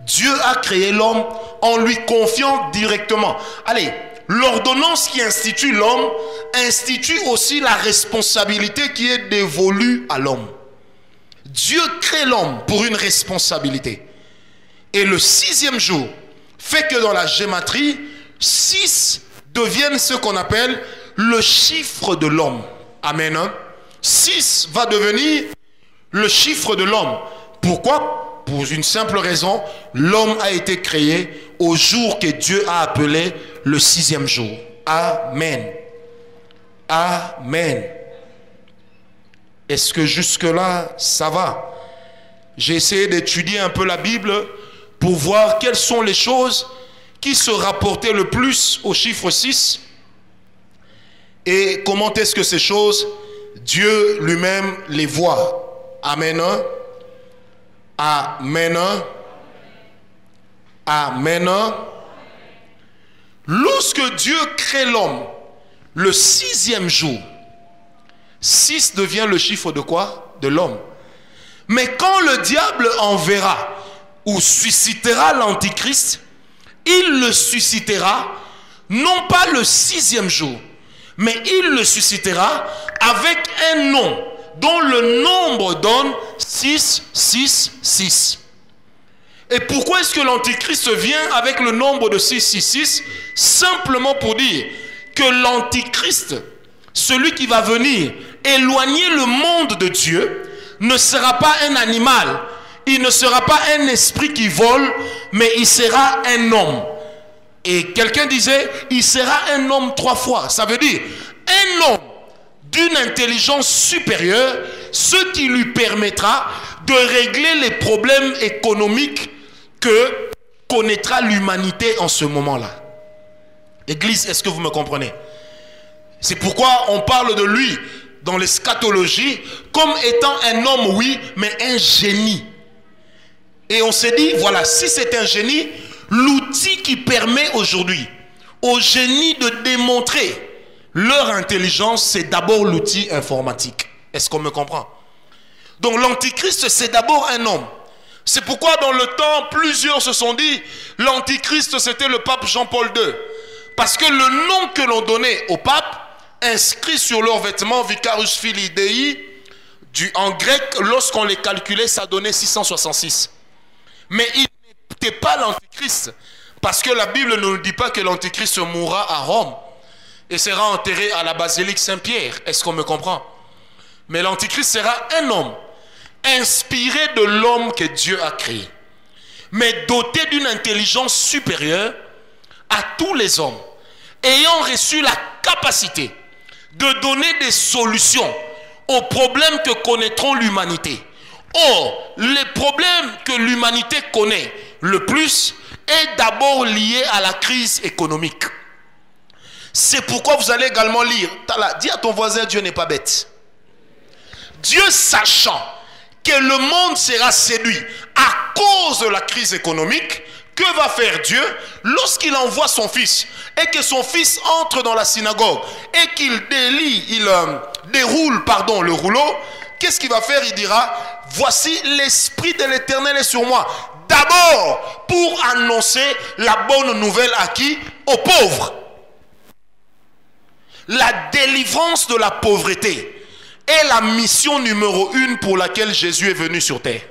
Dieu a créé l'homme en lui confiant directement. Allez, l'ordonnance qui institue l'homme institue aussi la responsabilité qui est dévolue à l'homme. Dieu crée l'homme pour une responsabilité. Et le 6e jour fait que dans la gématrie, 6 deviennent ce qu'on appelle le chiffre de l'homme. Amen. 6 va devenir le chiffre de l'homme. Pourquoi? Pour une simple raison, l'homme a été créé au jour que Dieu a appelé le 6e jour. Amen. Amen. Est-ce que jusque-là, ça va? J'ai essayé d'étudier un peu la Bible pour voir quelles sont les choses qui se rapportaient le plus au chiffre 6 et comment est-ce que ces choses, Dieu lui-même les voit. Amen. Amen. Amen. Lorsque Dieu crée l'homme le 6e jour, 6 devient le chiffre de quoi? De l'homme. Mais quand le diable enverra ou suscitera l'antichrist, il le suscitera non pas le 6e jour, mais il le suscitera avec un nom dont le nombre donne 6, 6, 6. Et pourquoi est-ce que l'antichrist vient avec le nombre de 6, 6, 6? Simplement pour dire que l'antichrist, celui qui va venir éloigner le monde de Dieu, ne sera pas un animal, il ne sera pas un esprit qui vole, mais il sera un homme. Et quelqu'un disait, il sera un homme 3 fois. Ça veut dire un homme d'une intelligence supérieure, ce qui lui permettra de régler les problèmes économiques que connaîtra l'humanité en ce moment-là. Église, est-ce que vous me comprenez? C'est pourquoi on parle de lui dans l'eschatologie comme étant un homme, oui, mais un génie. Et on s'est dit, voilà, si c'est un génie, l'outil qui permet aujourd'hui aux génies de démontrer leur intelligence, c'est d'abord l'outil informatique. Est-ce qu'on me comprend? Donc l'antichrist, c'est d'abord un homme. C'est pourquoi dans le temps, plusieurs se sont dit, l'antichrist, c'était le pape Jean-Paul II. Parce que le nom que l'on donnait au pape, inscrit sur leurs vêtements, Vicarius Filii Dei, en grec, lorsqu'on les calculait, ça donnait 666. Mais il n'était pas l'antichrist. Parce que la Bible ne nous dit pas que l'antichrist mourra à Rome et sera enterré à la basilique Saint-Pierre. Est-ce qu'on me comprend? Mais l'antichrist sera un homme, inspiré de l'homme que Dieu a créé, mais doté d'une intelligence supérieure à tous les hommes, ayant reçu la capacité de donner des solutions aux problèmes que connaîtront l'humanité. Or, les problèmes que l'humanité connaît le plus est d'abord lié à la crise économique. C'est pourquoi vous allez également lire, dis à ton voisin, Dieu n'est pas bête. Dieu sachant que le monde sera séduit à cause de la crise économique, Que va faire Dieu lorsqu'il envoie son fils et que son fils entre dans la synagogue et qu'il déroule le rouleau? Qu'est-ce qu'il va faire? Il dira, voici l'Esprit de l'Éternel est sur moi. D'abord, pour annoncer la bonne nouvelle à qui? Aux pauvres. La délivrance de la pauvreté est la mission numéro 1 pour laquelle Jésus est venu sur terre.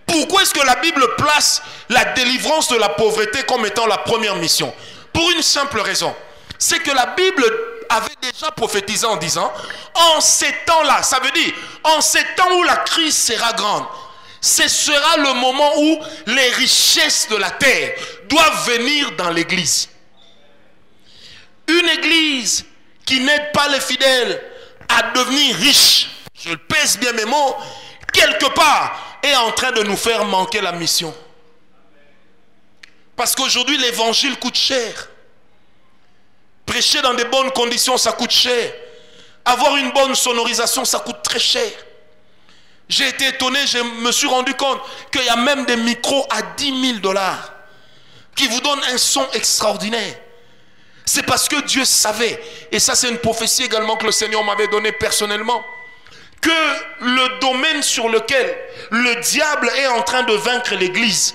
Pourquoi est-ce que la Bible place la délivrance de la pauvreté comme étant la première mission? Pour une simple raison. C'est que la Bible avait déjà prophétisé en disant, en ces temps-là, ça veut dire, en ces temps où la crise sera grande, ce sera le moment où les richesses de la terre doivent venir dans l'église. Une église qui n'aide pas les fidèles à devenir riches, je pèse bien mes mots, quelque part est en train de nous faire manquer la mission. Parce qu'aujourd'hui l'évangile coûte cher. Prêcher dans de bonnes conditions, ça coûte cher. Avoir une bonne sonorisation, ça coûte très cher. J'ai été étonné, je me suis rendu compte qu'il y a même des micros à 10 000 $ qui vous donnent un son extraordinaire. C'est parce que Dieu savait, et ça c'est une prophétie également que le Seigneur m'avait donnée personnellement, que le domaine sur lequel le diable est en train de vaincre l'église,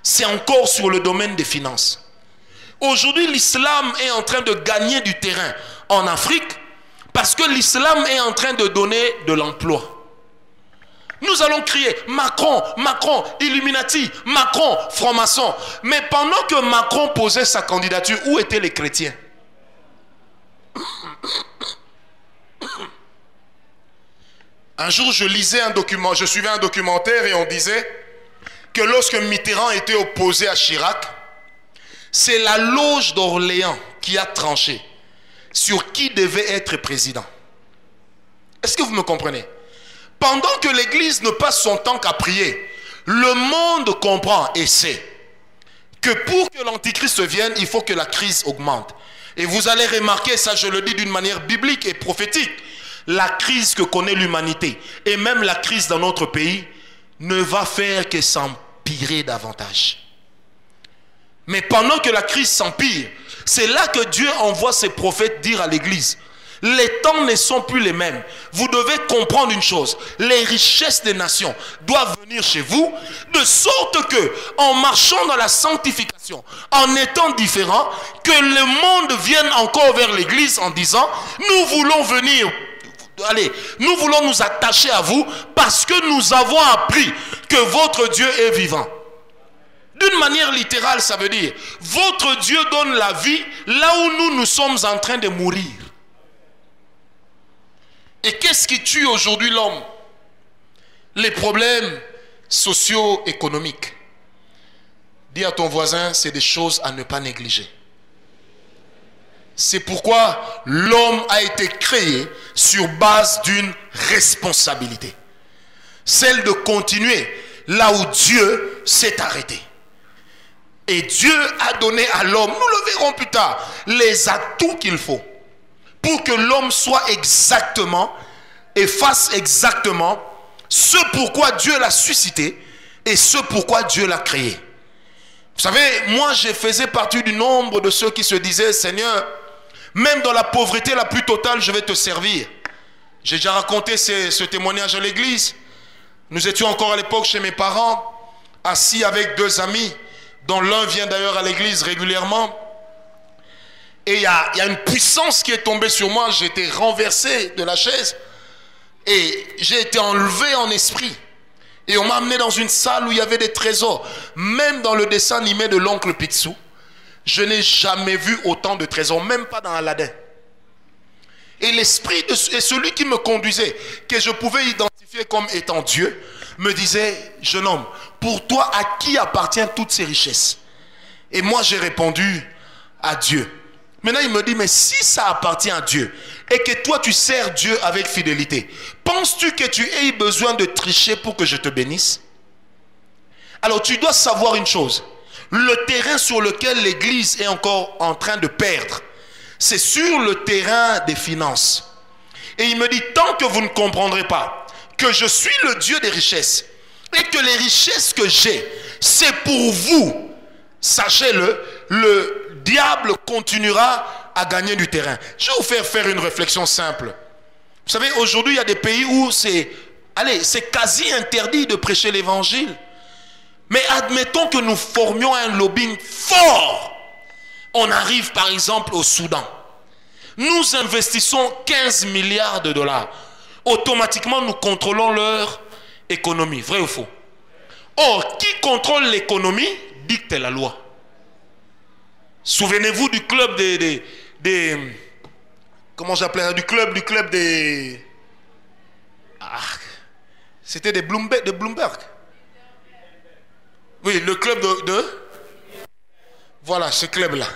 c'est encore sur le domaine des finances. Aujourd'hui, l'islam est en train de gagner du terrain en Afrique parce que l'islam est en train de donner de l'emploi. Nous allons crier Macron, Macron, Illuminati, Macron, franc-maçon. Mais pendant que Macron posait sa candidature, où étaient les chrétiens? Un jour, je lisais un document, je suivais un documentaire et on disait que lorsque Mitterrand était opposé à Chirac, c'est la loge d'Orléans qui a tranché sur qui devait être président. Est-ce que vous me comprenez? Pendant que l'église ne passe son temps qu'à prier, le monde comprend et sait que pour que l'antichrist vienne, il faut que la crise augmente. Et vous allez remarquer, ça je le dis d'une manière biblique et prophétique, la crise que connaît l'humanité et même la crise dans notre pays ne va faire que s'empirer davantage. Mais pendant que la crise s'empire, c'est là que Dieu envoie ses prophètes dire à l'église, les temps ne sont plus les mêmes. Vous devez comprendre une chose, les richesses des nations doivent venir chez vous, de sorte que, en marchant dans la sanctification, en étant différents, que le monde vienne encore vers l'église en disant, nous voulons venir, allez, nous voulons nous attacher à vous parce que nous avons appris que votre Dieu est vivant. D'une manière littérale, ça veut dire, votre Dieu donne la vie là où nous sommes en train de mourir. Et qu'est-ce qui tue aujourd'hui l'homme? Les problèmes socio-économiques. Dis à ton voisin, c'est des choses à ne pas négliger. C'est pourquoi l'homme a été créé sur base d'une responsabilité. Celle de continuer là où Dieu s'est arrêté. Et Dieu a donné à l'homme, nous le verrons plus tard, les atouts qu'il faut pour que l'homme soit exactement et fasse exactement ce pourquoi Dieu l'a suscité et ce pourquoi Dieu l'a créé. Vous savez, moi je faisais partie du nombre de ceux qui se disaient, Seigneur, même dans la pauvreté la plus totale, je vais te servir. J'ai déjà raconté ce témoignage à l'église. Nous étions encore à l'époque chez mes parents, assis avec deux amis, dont l'un vient d'ailleurs à l'église régulièrement. Et il y a une puissance qui est tombée sur moi. J'ai été renversé de la chaise et j'ai été enlevé en esprit. Et on m'a amené dans une salle où il y avait des trésors. Même dans le dessin animé de l'oncle Picsou, je n'ai jamais vu autant de trésors, même pas dans Aladdin. Et l'esprit de celui qui me conduisait, que je pouvais identifier comme étant Dieu, me disait, jeune homme, pour toi, à qui appartiennent toutes ces richesses? Et moi, j'ai répondu, à Dieu. Maintenant, il me dit, mais si ça appartient à Dieu, et que toi, tu sers Dieu avec fidélité, penses-tu que tu aies besoin de tricher pour que je te bénisse? Alors, tu dois savoir une chose. Le terrain sur lequel l'église est encore en train de perdre, c'est sur le terrain des finances. Et il me dit, tant que vous ne comprendrez pas que je suis le Dieu des richesses et que les richesses que j'ai c'est pour vous. Sachez-le, le diable continuera à gagner du terrain. Je vais vous faire une réflexion simple. Vous savez, aujourd'hui, il y a des pays où c'est quasi interdit de prêcher l'évangile. Mais admettons que nous formions un lobbying fort. On arrive par exemple au Soudan. Nous investissons 15 milliards de dollars. Automatiquement, nous contrôlons leur économie. Vrai ou faux? Or, qui contrôle l'économie dicte la loi. Souvenez-vous du club comment j'appelais ça? Du club des... c'était des Bloomberg. Oui, le club voilà, ce club-là.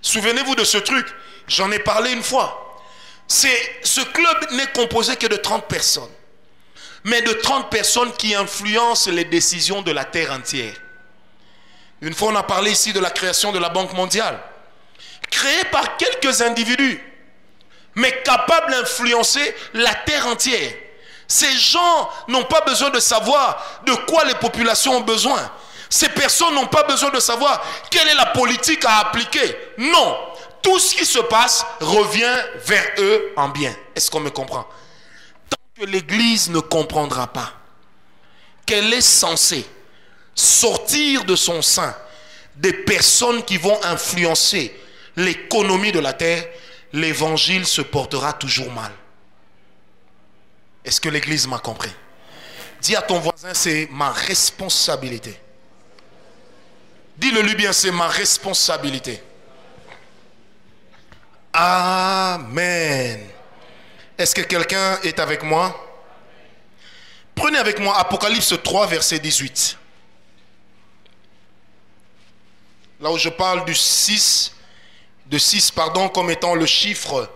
Souvenez-vous de ce truc. J'en ai parlé une fois. Ce club n'est composé que de 30 personnes. Mais de 30 personnes qui influencent les décisions de la terre entière. Une fois, on a parlé ici de la création de la Banque mondiale. Créée par quelques individus, mais capables d'influencer la terre entière. Ces gens n'ont pas besoin de savoir de quoi les populations ont besoin. Ces personnes n'ont pas besoin de savoir quelle est la politique à appliquer. Non, tout ce qui se passe revient vers eux en bien. Est-ce qu'on me comprend? Tant que l'Église ne comprendra pas qu'elle est censée sortir de son sein des personnes qui vont influencer l'économie de la terre, l'évangile se portera toujours mal. Est-ce que l'Église m'a compris? Dis à ton voisin, c'est ma responsabilité. Dis-le lui bien, c'est ma responsabilité. Amen. Est-ce que quelqu'un est avec moi? Prenez avec moi Apocalypse 3, verset 18. Là où je parle de 6 comme étant le chiffre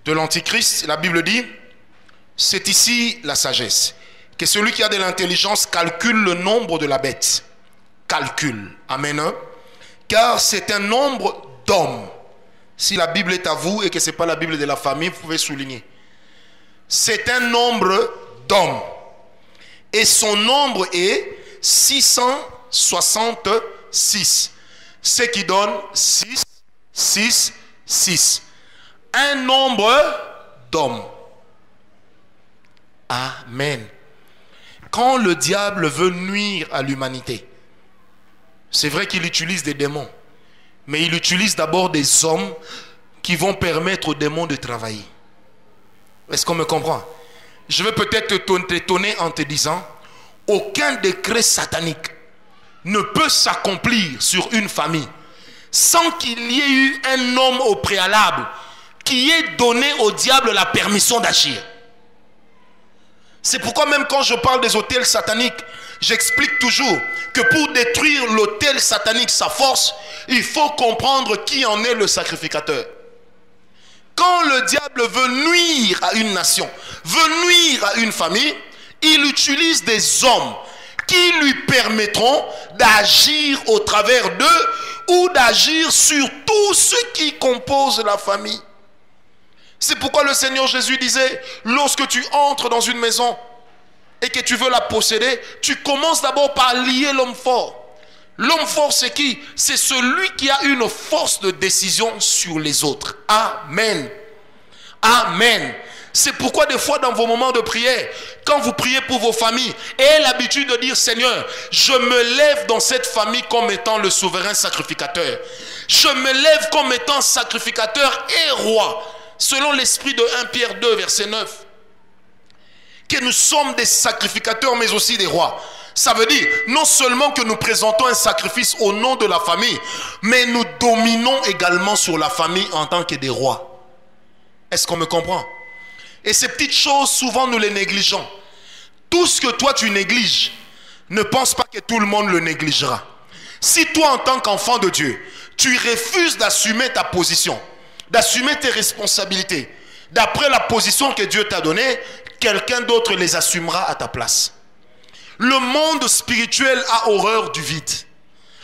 de l'Antichrist, la Bible dit, c'est ici la sagesse, que celui qui a de l'intelligence calcule le nombre de la bête. Calcule. Amen. Car c'est un nombre d'hommes. Si la Bible est à vous et que ce n'est pas la Bible de la famille, vous pouvez souligner. C'est un nombre d'hommes. Et son nombre est 666. Ce qui donne 6, 6, 6. Un nombre d'hommes. Amen. Quand le diable veut nuire à l'humanité, c'est vrai qu'il utilise des démons, mais il utilise d'abord des hommes qui vont permettre aux démons de travailler. Est-ce qu'on me comprend? Je vais peut-être t'étonner en te disant, aucun décret satanique ne peut s'accomplir sur une famille sans qu'il y ait eu un homme au préalable qui ait donné au diable la permission d'agir. C'est pourquoi même quand je parle des autels sataniques, j'explique toujours que pour détruire l'autel satanique, sa force, il faut comprendre qui en est le sacrificateur. Quand le diable veut nuire à une nation, veut nuire à une famille, il utilise des hommes qui lui permettront d'agir au travers d'eux ou d'agir sur tout ce qui compose la famille. C'est pourquoi le Seigneur Jésus disait, lorsque tu entres dans une maison et que tu veux la posséder, tu commences d'abord par lier l'homme fort. L'homme fort, c'est qui? C'est celui qui a une force de décision sur les autres. Amen. Amen. C'est pourquoi des fois dans vos moments de prière, quand vous priez pour vos familles, ayez l'habitude de dire, Seigneur, je me lève dans cette famille comme étant le souverain sacrificateur. Je me lève comme étant sacrificateur et roi. Selon l'esprit de 1 Pierre 2, verset 9. Que nous sommes des sacrificateurs, mais aussi des rois. Ça veut dire, non seulement que nous présentons un sacrifice au nom de la famille, mais nous dominons également sur la famille en tant que des rois. Est-ce qu'on me comprend? Et ces petites choses, souvent nous les négligeons. Tout ce que toi tu négliges, ne pense pas que tout le monde le négligera. Si toi en tant qu'enfant de Dieu, tu refuses d'assumer ta position, d'assumer tes responsabilités, d'après la position que Dieu t'a donnée, quelqu'un d'autre les assumera à ta place. Le monde spirituel a horreur du vide.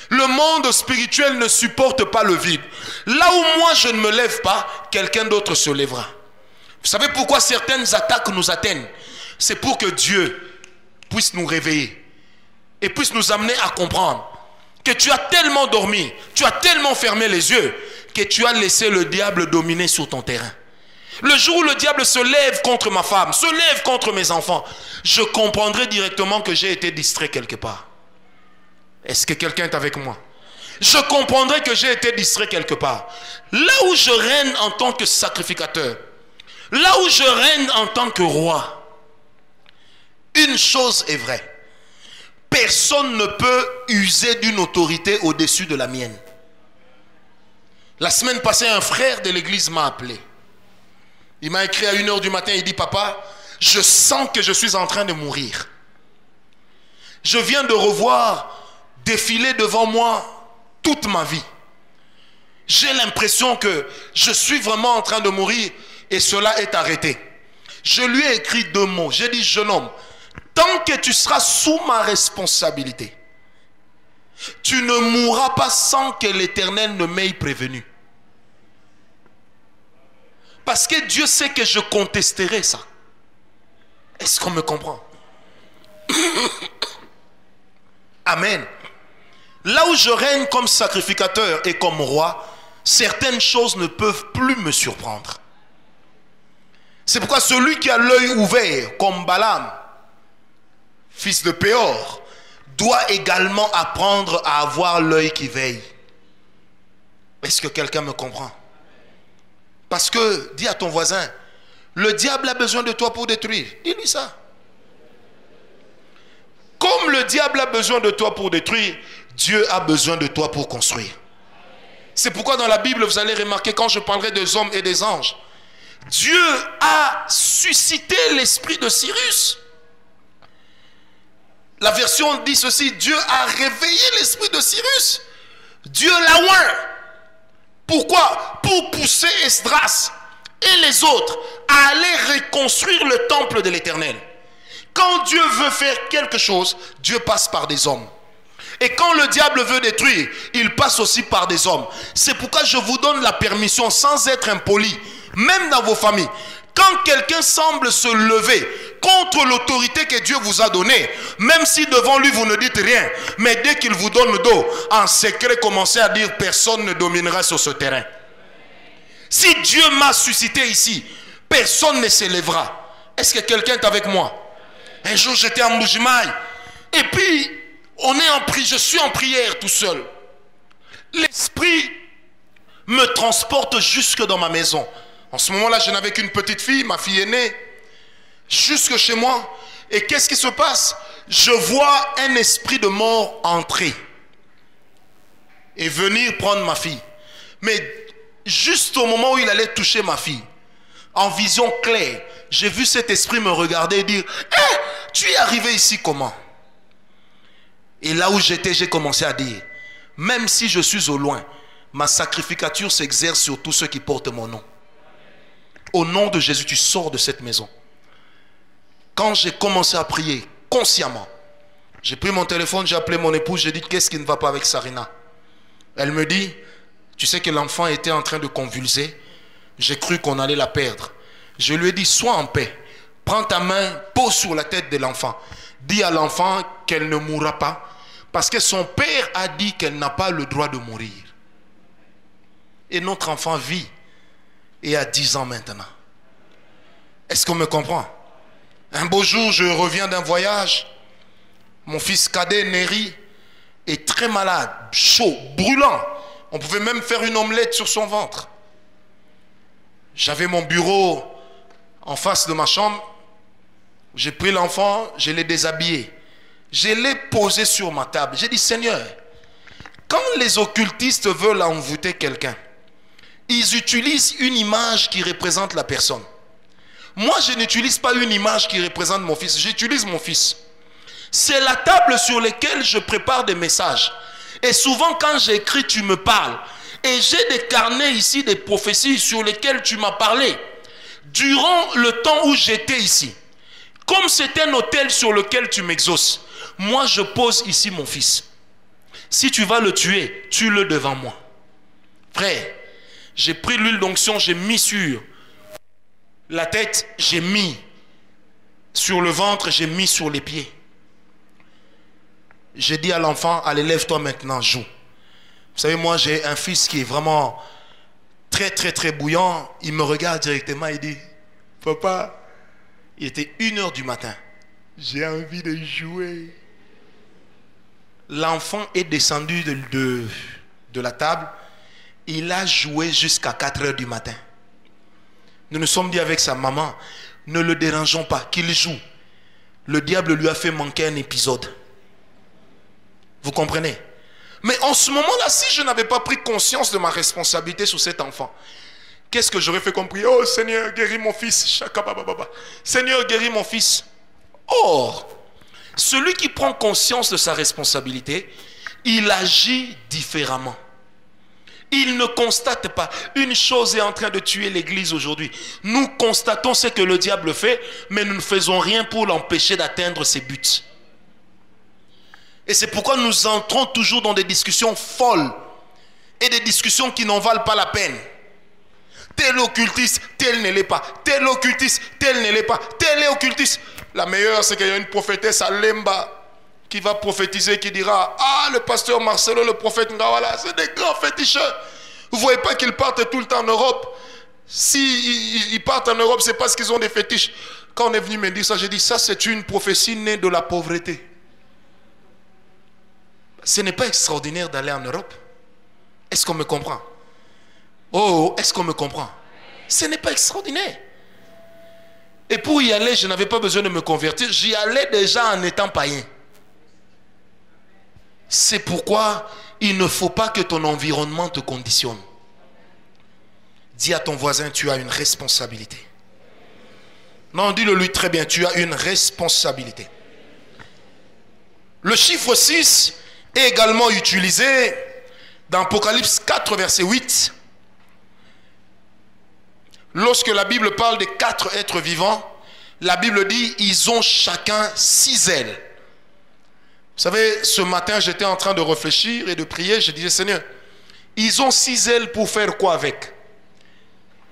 Le monde spirituel ne supporte pas le vide. Là où moi je ne me lève pas, quelqu'un d'autre se lèvera. Vous savez pourquoi certaines attaques nous atteignent? C'est pour que Dieu puisse nous réveiller. et puisse nous amener à comprendre que tu as tellement dormi, tu as tellement fermé les yeux, que tu as laissé le diable dominer sur ton terrain. Le jour où le diable se lève contre ma femme, se lève contre mes enfants, je comprendrai directement que j'ai été distrait quelque part. Est-ce que quelqu'un est avec moi? Je comprendrai que j'ai été distrait quelque part. Là où je règne en tant que sacrificateur, là où je règne en tant que roi, une chose est vraie. Personne ne peut user d'une autorité au-dessus de la mienne. La semaine passée, un frère de l'église m'a appelé. Il m'a écrit à 1 h du matin, il dit: papa, je sens que je suis en train de mourir. Je viens de revoir défiler devant moi toute ma vie. J'ai l'impression que je suis vraiment en train de mourir et cela est arrêté. Je lui ai écrit 2 mots. J'ai dit: jeune homme, tant que tu seras sous ma responsabilité, tu ne mourras pas sans que l'Éternel ne m'ait prévenu. Parce que Dieu sait que je contesterai ça. Est-ce qu'on me comprend? Amen. Là où je règne comme sacrificateur et comme roi, certaines choses ne peuvent plus me surprendre. C'est pourquoi celui qui a l'œil ouvert, comme Balaam, fils de Péor, doit également apprendre à avoir l'œil qui veille. Est-ce que quelqu'un me comprend? Parce que, dis à ton voisin, le diable a besoin de toi pour détruire. Dis-lui ça. Comme le diable a besoin de toi pour détruire, Dieu a besoin de toi pour construire. C'est pourquoi dans la Bible, vous allez remarquer, quand je parlerai des hommes et des anges, Dieu a suscité l'esprit de Cyrus. La version dit ceci: Dieu a réveillé l'esprit de Cyrus. Dieu l'a oint. Pourquoi? Pour pousser Esdras et les autres à aller reconstruire le temple de l'Éternel. Quand Dieu veut faire quelque chose, Dieu passe par des hommes. Et quand le diable veut détruire, il passe aussi par des hommes. C'est pourquoi je vous donne la permission, sans être impoli, même dans vos familles. Quand quelqu'un semble se lever contre l'autorité que Dieu vous a donnée, même si devant lui vous ne dites rien, mais dès qu'il vous donne le dos, en secret commencez à dire: personne ne dominera sur ce terrain. Si Dieu m'a suscité ici, personne ne s'élèvera. Est-ce que quelqu'un est avec moi? Un jour j'étais en Mbujimaï, et puis je suis en prière tout seul. L'esprit me transporte jusque dans ma maison. En ce moment-là, je n'avais qu'une petite fille, ma fille aînée, jusque chez moi. Et qu'est-ce qui se passe? Je vois un esprit de mort entrer et venir prendre ma fille. Mais juste au moment où il allait toucher ma fille, en vision claire, j'ai vu cet esprit me regarder et dire: hey, tu es arrivé ici comment? Et là où j'étais, j'ai commencé à dire: même si je suis au loin, ma sacrificature s'exerce sur tous ceux qui portent mon nom. Au nom de Jésus, tu sors de cette maison. Quand j'ai commencé à prier consciemment, j'ai pris mon téléphone, j'ai appelé mon épouse, j'ai dit: qu'est-ce qui ne va pas avec Sarina? Elle me dit: tu sais que l'enfant était en train de convulser, j'ai cru qu'on allait la perdre. Je lui ai dit: sois en paix, prends ta main, pose sur la tête de l'enfant, dis à l'enfant qu'elle ne mourra pas, parce que son père a dit qu'elle n'a pas le droit de mourir. Et notre enfant vit et a 10 ans maintenant. Est-ce qu'on me comprend? Un beau jour, je reviens d'un voyage. Mon fils cadet, Néry, est très malade, chaud, brûlant. On pouvait même faire une omelette sur son ventre. J'avais mon bureau en face de ma chambre. J'ai pris l'enfant, je l'ai déshabillé. Je l'ai posé sur ma table. J'ai dit: Seigneur, quand les occultistes veulent envoûter quelqu'un, ils utilisent une image qui représente la personne. Moi, je n'utilise pas une image qui représente mon fils. J'utilise mon fils. C'est la table sur laquelle je prépare des messages. Et souvent, quand j'écris, tu me parles. Et j'ai des carnets ici, des prophéties sur lesquelles tu m'as parlé. Durant le temps où j'étais ici, comme c'est un autel sur lequel tu m'exauces, moi, je pose ici mon fils. Si tu vas le tuer, tue-le devant moi. Frère, j'ai pris l'huile d'onction, j'ai mis sur la tête, j'ai mis sur le ventre, j'ai mis sur les pieds. j'ai dit à l'enfant, allez, lève-toi maintenant, joue. Vous savez, moi, j'ai un fils qui est vraiment très, très, très bouillant. Il me regarde directement, il dit, papa, il était 1h du matin. J'ai envie de jouer. L'enfant est descendu de la table. Il a joué jusqu'à 4h du matin. Nous nous sommes dit avec sa maman, ne le dérangeons pas, qu'il joue. Le diable lui a fait manquer un épisode. Vous comprenez? Mais en ce moment-là, si je n'avais pas pris conscience de ma responsabilité sur cet enfant, qu'est-ce que j'aurais fait comme prière? Oh Seigneur, guéris mon fils. Seigneur, guéris mon fils. Or, celui qui prend conscience de sa responsabilité, il agit différemment. Il ne constate pas. Une chose est en train de tuer l'église aujourd'hui. Nous constatons ce que le diable fait, mais nous ne faisons rien pour l'empêcher d'atteindre ses buts. Et c'est pourquoi nous entrons toujours dans des discussions folles et des discussions qui n'en valent pas la peine. Tel occultiste, tel ne l'est pas. Tel occultiste, tel ne l'est pas. Tel est occultiste. La meilleure, c'est qu'il y a une prophétesse à Lemba qui va prophétiser, qui dira, ah, le pasteur Marcelo, le prophète Ngawala, c'est des grands féticheurs. Vous ne voyez pas qu'ils partent tout le temps en Europe? Si ils partent en Europe, c'est parce qu'ils ont des fétiches. Quand on est venu me dire ça, j'ai dit, ça c'est une prophétie née de la pauvreté. Ce n'est pas extraordinaire d'aller en Europe. Est-ce qu'on me comprend? Oh, est-ce qu'on me comprend? Ce n'est pas extraordinaire. Et pour y aller, je n'avais pas besoin de me convertir. J'y allais déjà en étant païen. C'est pourquoi il ne faut pas que ton environnement te conditionne. Dis à ton voisin, tu as une responsabilité. Non, dis-le lui très bien, tu as une responsabilité. Le chiffre 6 est également utilisé dans Apocalypse 4, verset 8. Lorsque la Bible parle des 4 êtres vivants, la Bible dit, ils ont chacun 6 ailes. Vous savez, ce matin, j'étais en train de réfléchir et de prier. Je disais, Seigneur, ils ont 6 ailes pour faire quoi avec?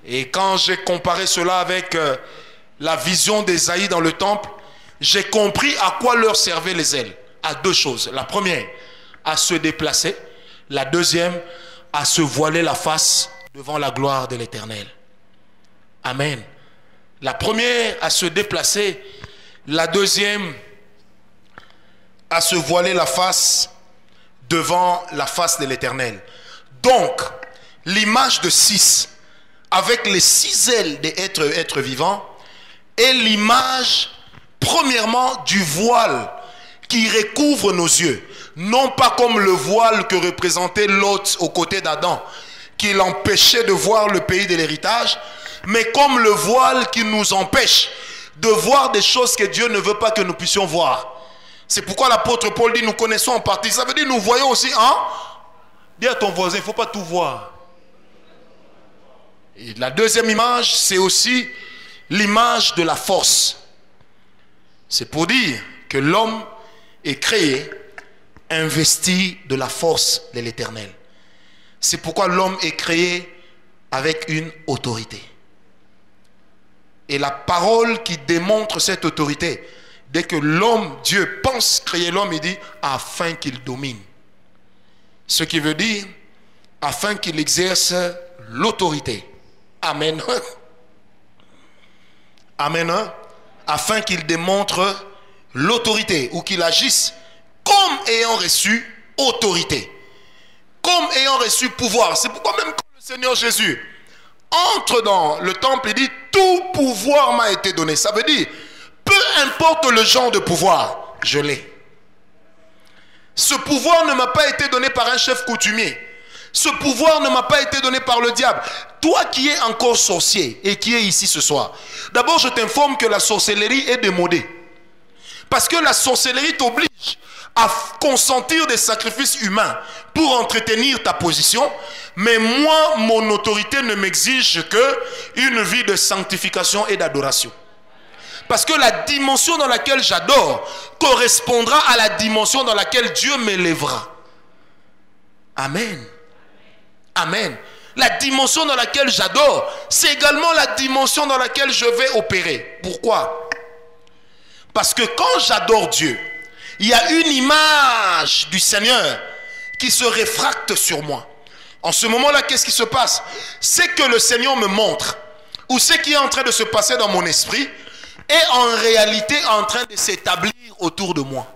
Et quand j'ai comparé cela avec la vision d'Ésaïe dans le temple, j'ai compris à quoi leur servaient les ailes. À 2 choses. La première, à se déplacer. La deuxième, à se voiler la face devant la gloire de l'Éternel. Amen. La première, à se déplacer. La deuxième, à se voiler la face devant la face de l'Éternel. Donc, l'image de 6, avec les 6 ailes des êtres vivants, est l'image, premièrement, du voile qui recouvre nos yeux. Non pas comme le voile que représentait Lot aux côtés d'Adam, qui l'empêchait de voir le pays de l'héritage, mais comme le voile qui nous empêche de voir des choses que Dieu ne veut pas que nous puissions voir. C'est pourquoi l'apôtre Paul dit, nous connaissons en partie. Ça veut dire, nous voyons aussi, hein? Dis à ton voisin, il ne faut pas tout voir. Et la deuxième image, c'est aussi l'image de la force. C'est pour dire que l'homme est créé, investi de la force de l'Éternel. C'est pourquoi l'homme est créé avec une autorité. Et la parole qui démontre cette autorité, dès que l'homme, Dieu pense créer l'homme, il dit afin qu'il domine. Ce qui veut dire afin qu'il exerce l'autorité. Amen. Amen. Afin qu'il démontre l'autorité ou qu'il agisse comme ayant reçu autorité. Comme ayant reçu pouvoir. C'est pourquoi même quand le Seigneur Jésus entre dans le temple, il dit tout pouvoir m'a été donné. Ça veut dire peu importe le genre de pouvoir, je l'ai. Ce pouvoir ne m'a pas été donné par un chef coutumier. Ce pouvoir ne m'a pas été donné par le diable. Toi qui es encore sorcier et qui es ici ce soir, d'abord je t'informe que la sorcellerie est démodée. Parce que la sorcellerie t'oblige à consentir des sacrifices humains pour entretenir ta position. Mais moi, mon autorité ne m'exige que une vie de sanctification et d'adoration. Parce que la dimension dans laquelle j'adore correspondra à la dimension dans laquelle Dieu m'élèvera. Amen. Amen. La dimension dans laquelle j'adore, c'est également la dimension dans laquelle je vais opérer. Pourquoi? Parce que quand j'adore Dieu il y a une image du Seigneur qui se réfracte sur moi. En ce moment-là, qu'est-ce qui se passe? C'est que le Seigneur me montre, ou ce qui est en train de se passer dans mon esprit, est en réalité en train de s'établir autour de moi.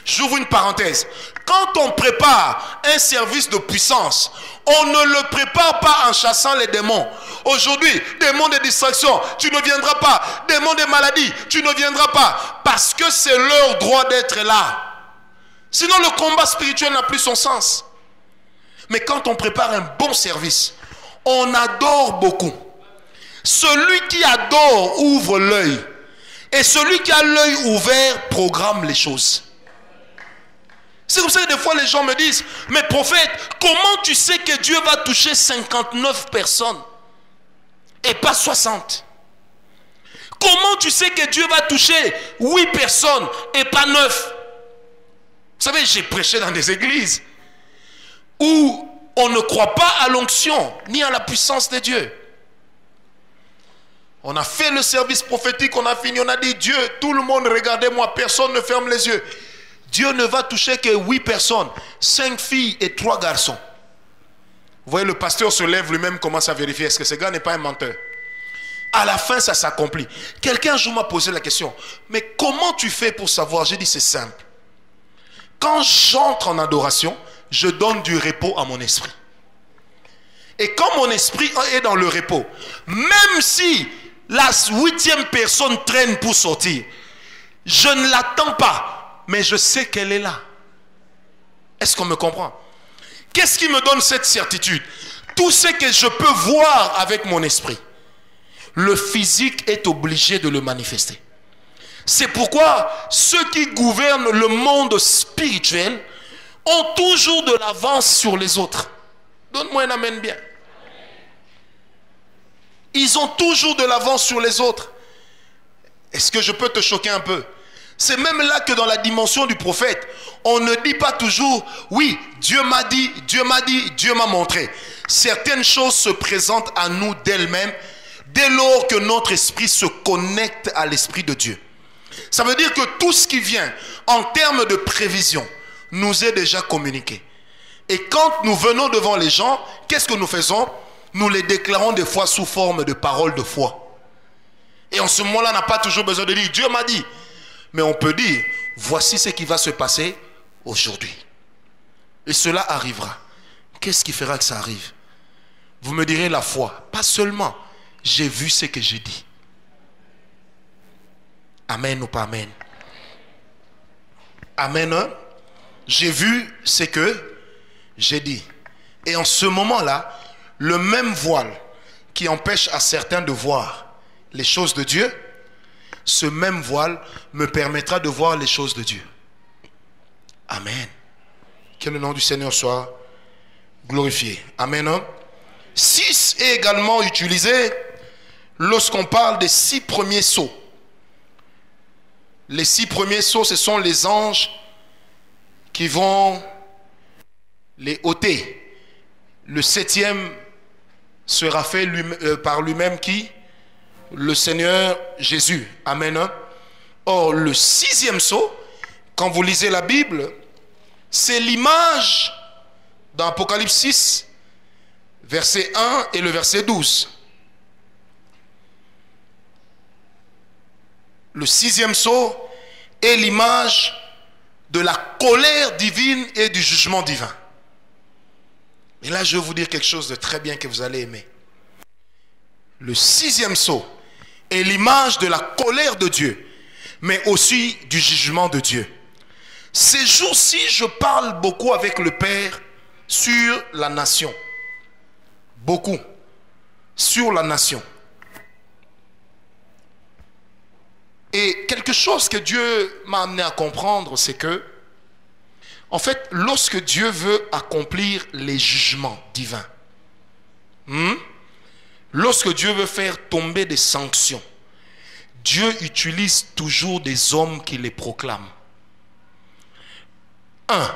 J'ouvre une parenthèse. Quand on prépare un service de puissance, on ne le prépare pas en chassant les démons. Aujourd'hui, démons de distraction, tu ne viendras pas. Démons de maladie, tu ne viendras pas. Parce que c'est leur droit d'être là. Sinon, le combat spirituel n'a plus son sens. Mais quand on prépare un bon service, on adore beaucoup. Celui qui adore ouvre l'œil. Et celui qui a l'œil ouvert programme les choses. C'est comme ça que des fois les gens me disent, mais prophète, comment tu sais que Dieu va toucher 59 personnes et pas 60? Comment tu sais que Dieu va toucher 8 personnes et pas 9? Vous savez, j'ai prêché dans des églises où on ne croit pas à l'onction ni à la puissance de Dieu. On a fait le service prophétique, on a fini, on a dit Dieu, tout le monde regardez-moi, personne ne ferme les yeux. Dieu ne va toucher que 8 personnes, 5 filles et 3 garçons. Vous voyez, le pasteur se lève lui-même, commence à vérifier, est-ce que ce gars n'est pas un menteur? À la fin, ça s'accomplit. Quelqu'un un jour m'a posé la question, mais comment tu fais pour savoir? J'ai dit, c'est simple. Quand j'entre en adoration, je donne du repos à mon esprit. Et quand mon esprit est dans le repos, même si la 8e personne traîne pour sortir, je ne l'attends pas, mais je sais qu'elle est là. Est-ce qu'on me comprend? Qu'est-ce qui me donne cette certitude? Tout ce que je peux voir avec mon esprit, le physique est obligé de le manifester. C'est pourquoi ceux qui gouvernent le monde spirituel ont toujours de l'avance sur les autres. Donne-moi un amen bien. Ils ont toujours de l'avance sur les autres. Est-ce que je peux te choquer un peu? C'est même là que dans la dimension du prophète, on ne dit pas toujours, oui, Dieu m'a dit, Dieu m'a dit, Dieu m'a montré. Certaines choses se présentent à nous d'elles-mêmes dès lors que notre esprit se connecte à l'esprit de Dieu. Ça veut dire que tout ce qui vient en termes de prévision nous est déjà communiqué. Et quand nous venons devant les gens, qu'est-ce que nous faisons? Nous les déclarons des fois sous forme de paroles de foi. Et en ce moment-là, on n'a pas toujours besoin de dire Dieu m'a dit. Mais on peut dire, voici ce qui va se passer aujourd'hui. Et cela arrivera. Qu'est-ce qui fera que ça arrive? Vous me direz la foi. Pas seulement, j'ai vu ce que j'ai dit. Amen ou pas amen? Amen. Hein? J'ai vu ce que j'ai dit. Et en ce moment-là, le même voile qui empêche à certains de voir les choses de Dieu, ce même voile me permettra de voir les choses de Dieu. Amen. Que le nom du Seigneur soit glorifié. Amen. 6 est également utilisé lorsqu'on parle des 6 premiers sceaux. Les 6 premiers sceaux, ce sont les anges qui vont les ôter. Le 7e sera fait par lui-même qui? Le Seigneur Jésus. Amen. Or, le 6e sceau, quand vous lisez la Bible, c'est l'image dans Apocalypse 6, verset 1 et le verset 12. Le 6e sceau est l'image de la colère divine et du jugement divin. Et là, je vais vous dire quelque chose de très bien que vous allez aimer. Le 6e sceau est l'image de la colère de Dieu, mais aussi du jugement de Dieu. Ces jours-ci, je parle beaucoup avec le Père sur la nation. Beaucoup. Sur la nation. Et quelque chose que Dieu m'a amené à comprendre, c'est que, en fait, lorsque Dieu veut accomplir les jugements divins, lorsque Dieu veut faire tomber des sanctions, Dieu utilise toujours des hommes qui les proclament. 1,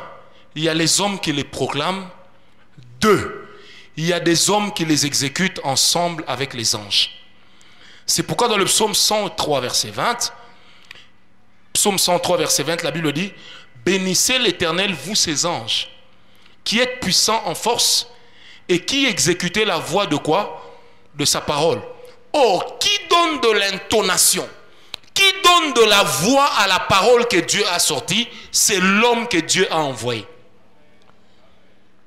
il y a les hommes qui les proclament. 2, il y a des hommes qui les exécutent ensemble avec les anges. C'est pourquoi dans le psaume 103, verset 20, psaume 103, verset 20, la Bible dit, bénissez l'Éternel, vous ses anges, qui êtes puissants en force et qui exécutez la voix de quoi? De sa parole. Or, qui donne de l'intonation, qui donne de la voix à la parole que Dieu a sortie? C'est l'homme que Dieu a envoyé.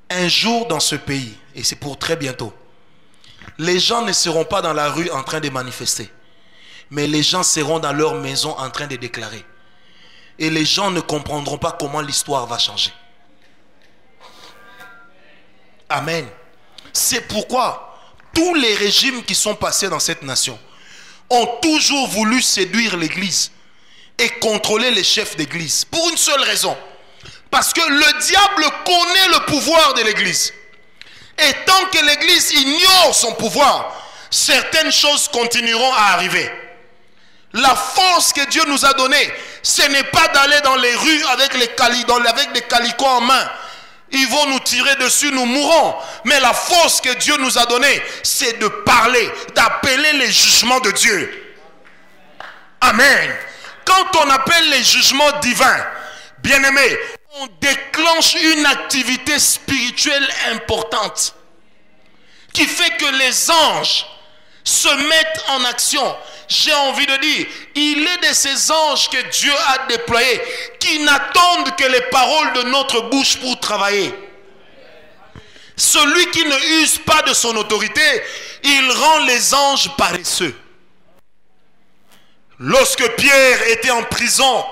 Un jour dans ce pays, et c'est pour très bientôt, les gens ne seront pas dans la rue en train de manifester, mais les gens seront dans leur maison en train de déclarer. Et les gens ne comprendront pas comment l'histoire va changer. Amen. C'est pourquoi tous les régimes qui sont passés dans cette nation ont toujours voulu séduire l'église et contrôler les chefs d'église. Pour une seule raison. Parce que le diable connaît le pouvoir de l'église. Et tant que l'église ignore son pouvoir, certaines choses continueront à arriver. La force que Dieu nous a donnée, ce n'est pas d'aller dans les rues avec des calicots en main. Ils vont nous tirer dessus, nous mourrons. Mais la force que Dieu nous a donnée, c'est de parler, d'appeler les jugements de Dieu. Amen. Quand on appelle les jugements divins, bien-aimés, on déclenche une activité spirituelle importante qui fait que les anges se mettent en action. J'ai envie de dire, il est de ces anges que Dieu a déployés qui n'attendent que les paroles de notre bouche pour travailler. Celui qui ne use pas de son autorité, il rend les anges paresseux. Lorsque Pierre était en prison,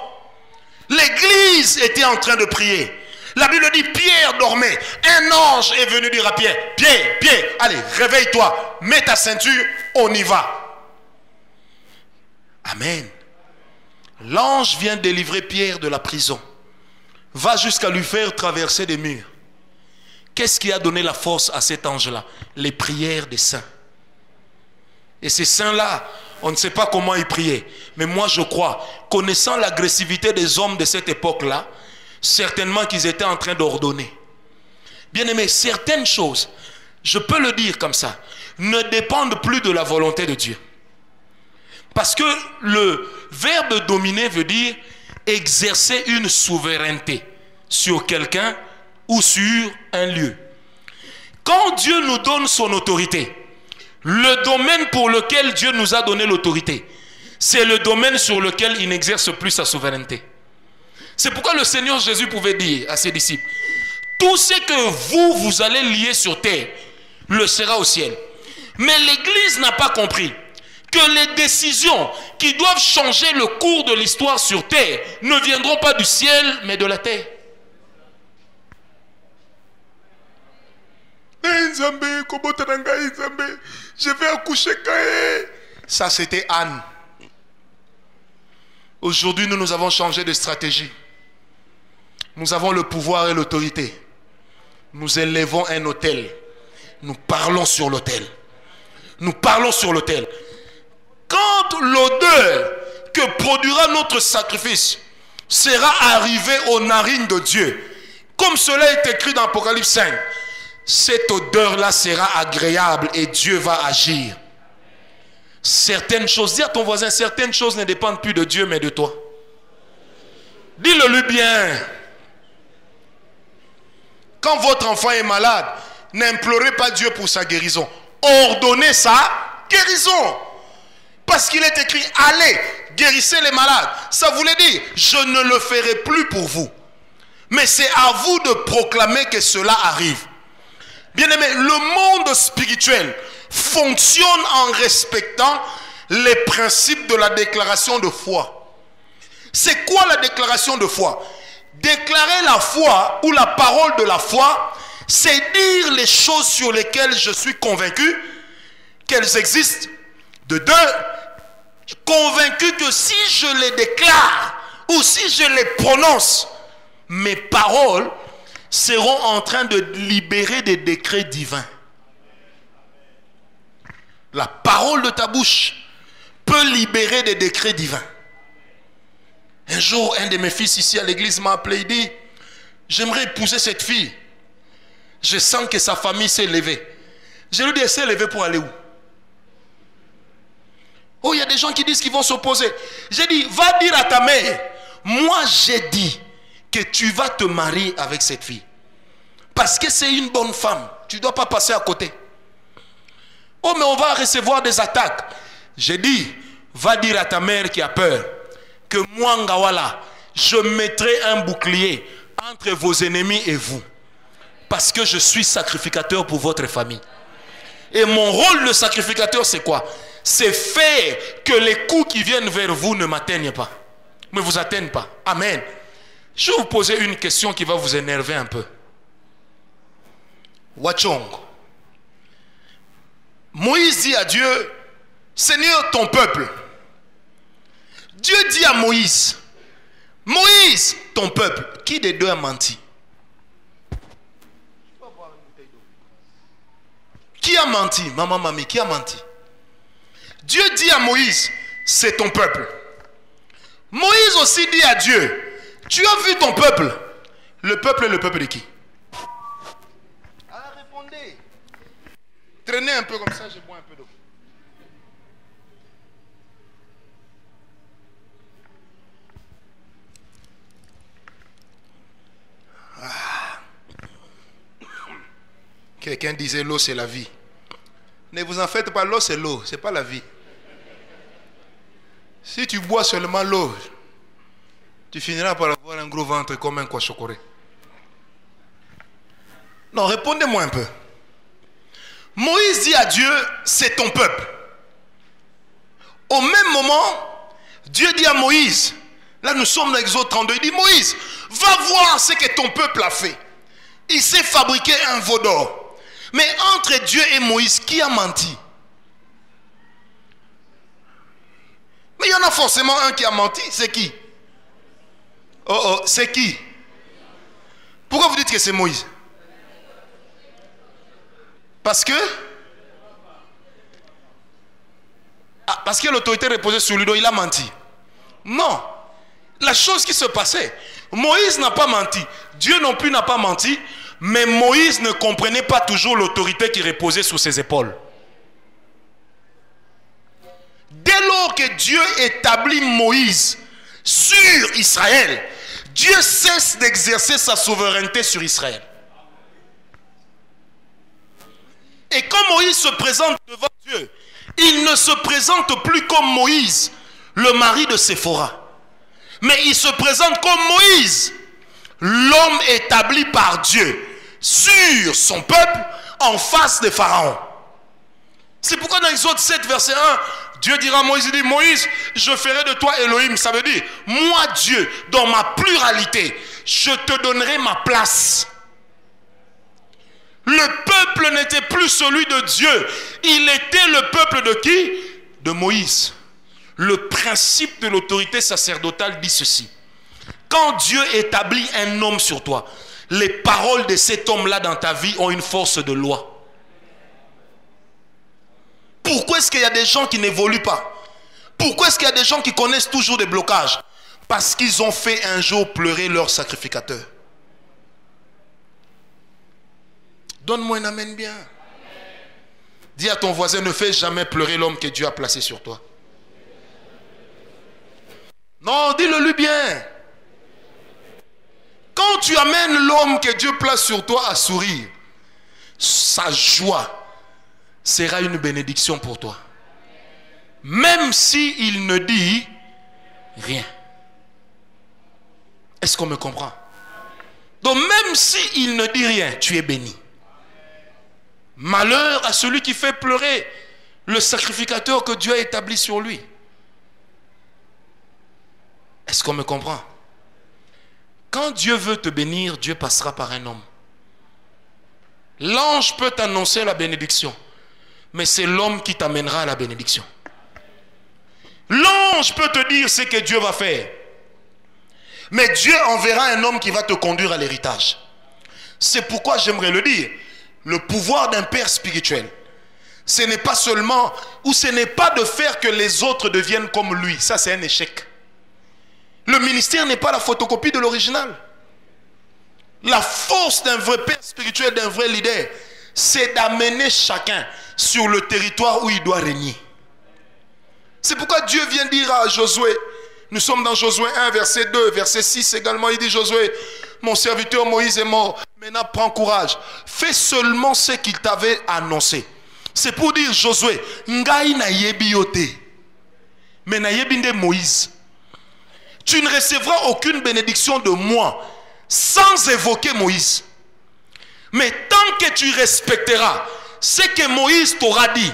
l'église était en train de prier. La Bible dit, Pierre dormait. Un ange est venu dire à Pierre, Pierre, allez, réveille-toi, mets ta ceinture, on y va. Amen. L'ange vient délivrer Pierre de la prison. Va jusqu'à lui faire traverser des murs. Qu'est-ce qui a donné la force à cet ange-là? Les prières des saints. Et ces saints-là, on ne sait pas comment ils priaient. Mais moi je crois, connaissant l'agressivité des hommes de cette époque-là, certainement qu'ils étaient en train d'ordonner. Bien aimé, certaines choses, je peux le dire comme ça, ne dépendent plus de la volonté de Dieu. Parce que le verbe dominer veut dire exercer une souveraineté sur quelqu'un ou sur un lieu. Quand Dieu nous donne son autorité, le domaine pour lequel Dieu nous a donné l'autorité, c'est le domaine sur lequel il n'exerce plus sa souveraineté. C'est pourquoi le Seigneur Jésus pouvait dire à ses disciples, tout ce que vous allez lier sur terre, le sera au ciel. Mais l'Église n'a pas compris que les décisions qui doivent changer le cours de l'histoire sur terre ne viendront pas du ciel, mais de la terre. Je vais accoucher. Ça, c'était Anne. Aujourd'hui, nous avons changé de stratégie. Nous avons le pouvoir et l'autorité. Nous élevons un autel. Nous parlons sur l'autel. Nous parlons sur l'autel. Quand l'odeur que produira notre sacrifice sera arrivée aux narines de Dieu, comme cela est écrit dans Apocalypse 5, cette odeur-là sera agréable et Dieu va agir. Certaines choses, dis à ton voisin, certaines choses ne dépendent plus de Dieu mais de toi. Dis-le-lui bien. Quand votre enfant est malade, n'implorez pas Dieu pour sa guérison. Ordonnez sa guérison. Parce qu'il est écrit, allez, guérissez les malades. Ça voulait dire, je ne le ferai plus pour vous. Mais c'est à vous de proclamer que cela arrive. Bien-aimé, le monde spirituel fonctionne en respectant les principes de la déclaration de foi. C'est quoi la déclaration de foi? Déclarer la foi ou la parole de la foi, c'est dire les choses sur lesquelles je suis convaincu qu'elles existent. De deux, convaincu que si je les déclare ou si je les prononce, mes paroles seront en train de libérer des décrets divins. La parole de ta bouche peut libérer des décrets divins. Un jour, un de mes fils ici à l'église m'a appelé, il dit, j'aimerais épouser cette fille. Je sens que sa famille s'est levée. Je lui ai dit, elle s'est levée pour aller où? Oh, il y a des gens qui disent qu'ils vont s'opposer. J'ai dit, va dire à ta mère, moi j'ai dit que tu vas te marier avec cette fille. Parce que c'est une bonne femme. Tu ne dois pas passer à côté. Oh, mais on va recevoir des attaques. J'ai dit, va dire à ta mère qui a peur que moi, Ngawala, je mettrai un bouclier entre vos ennemis et vous. Parce que je suis sacrificateur pour votre famille. Et mon rôle de sacrificateur, c'est quoi? C'est faire que les coups qui viennent vers vous ne m'atteignent pas. Ne vous atteignent pas. Amen. Je vais vous poser une question qui va vous énerver un peu. Wachong. Moïse dit à Dieu, Seigneur, ton peuple. Dieu dit à Moïse, Moïse, ton peuple. Qui des deux a menti? Qui a menti? Maman, mamie, qui a menti? Dieu dit à Moïse, c'est ton peuple. Moïse aussi dit à Dieu, tu as vu ton peuple? Le peuple est le peuple de qui? Ah, répondez. Traînez un peu comme ça, je bois un peu d'eau. Quelqu'un disait l'eau c'est la vie. Ne vous en faites pas, l'eau c'est l'eau, c'est pas la vie. Si tu bois seulement l'eau, tu finiras par avoir un gros ventre comme un kwashiorkor. Non, répondez-moi un peu. Moïse dit à Dieu, c'est ton peuple. Au même moment, Dieu dit à Moïse, là nous sommes dans Exode 32, il dit Moïse, va voir ce que ton peuple a fait. Il s'est fabriqué un veau d'or. Mais entre Dieu et Moïse, qui a menti? Mais il y en a forcément un qui a menti, c'est qui? Oh, c'est qui? Pourquoi vous dites que c'est Moïse? Parce que l'autorité reposait sur lui, donc il a menti. Non. La chose qui se passait, Moïse n'a pas menti. Dieu non plus n'a pas menti. Mais Moïse ne comprenait pas toujours l'autorité qui reposait sur ses épaules. Dès lors que Dieu établit Moïse sur Israël, Dieu cesse d'exercer sa souveraineté sur Israël. Et quand Moïse se présente devant Dieu, il ne se présente plus comme Moïse, le mari de Séphora. Mais il se présente comme Moïse, l'homme établi par Dieu sur son peuple en face de Pharaon. C'est pourquoi dans Exode 7 verset 1, Dieu dira à Moïse, il dit, Moïse, je ferai de toi Elohim. Ça veut dire, moi Dieu, dans ma pluralité, je te donnerai ma place. Le peuple n'était plus celui de Dieu. Il était le peuple de qui? De Moïse. Le principe de l'autorité sacerdotale dit ceci. Quand Dieu établit un homme sur toi, les paroles de cet homme-là dans ta vie ont une force de loi. Pourquoi est-ce qu'il y a des gens qui n'évoluent pas? Pourquoi est-ce qu'il y a des gens qui connaissent toujours des blocages? Parce qu'ils ont fait un jour pleurer leur sacrificateur. Donne-moi un amen bien. Dis à ton voisin, ne fais jamais pleurer l'homme que Dieu a placé sur toi. Non, dis-le lui bien. Quand tu amènes l'homme que Dieu place sur toi à sourire, sa joie sera une bénédiction pour toi. Même s'il ne dit rien. Est-ce qu'on me comprend? Donc même s'il ne dit rien, tu es béni. Malheur à celui qui fait pleurer le sacrificateur que Dieu a établi sur lui. Est-ce qu'on me comprend? Quand Dieu veut te bénir, Dieu passera par un homme. L'ange peut t'annoncer la bénédiction, mais c'est l'homme qui t'amènera à la bénédiction. L'ange peut te dire ce que Dieu va faire, mais Dieu enverra un homme qui va te conduire à l'héritage. C'est pourquoi j'aimerais le dire, le pouvoir d'un père spirituel, ce n'est pas seulement, ou ce n'est pas de faire que les autres deviennent comme lui. Ça, c'est un échec. Le ministère n'est pas la photocopie de l'original. La force d'un vrai père spirituel, d'un vrai leader, c'est d'amener chacun sur le territoire où il doit régner. C'est pourquoi Dieu vient dire à Josué, Nous sommes dans Josué 1, verset 2, verset 6 également. Il dit Josué, mon serviteur Moïse est mort. Maintenant, prends courage. Fais seulement ce qu'il t'avait annoncé. C'est pour dire, Josué, ngai na yebi yote, mais na yebi nde Moïse. Tu ne recevras aucune bénédiction de moi sans évoquer Moïse. Mais tant que tu respecteras ce que Moïse t'aura dit,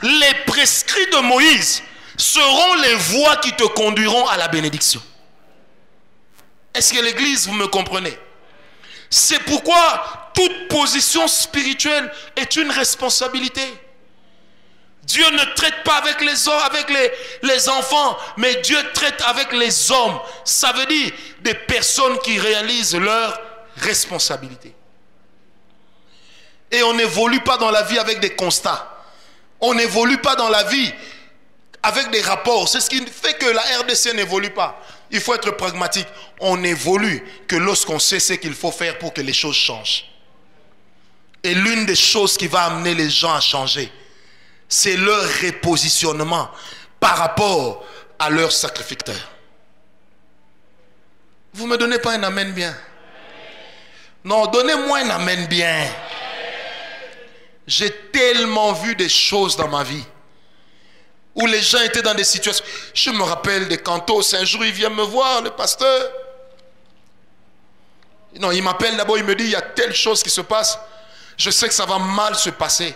les prescrits de Moïse seront les voies qui te conduiront à la bénédiction. Est-ce que l'église, vous me comprenez? C'est pourquoi toute position spirituelle est une responsabilité. Dieu ne traite pas avec les enfants, mais Dieu traite avec les hommes. Ça veut dire des personnes qui réalisent leurs responsabilités. Et on n'évolue pas dans la vie avec des constats. On n'évolue pas dans la vie avec des rapports. C'est ce qui fait que la RDC n'évolue pas. Il faut être pragmatique. On évolue que lorsqu'on sait ce qu'il faut faire pour que les choses changent. Et l'une des choses qui va amener les gens à changer, c'est leur repositionnement par rapport à leur sacrificateur. Vous ne me donnez pas un amen bien? Non, donnez-moi un amen bien. J'ai tellement vu des choses dans ma vie où les gens étaient dans des situations. Je me rappelle des cantos. Un jour, il vient me voir, le pasteur. Non, il m'appelle d'abord, il me dit, il y a telle chose qui se passe. Je sais que ça va mal se passer,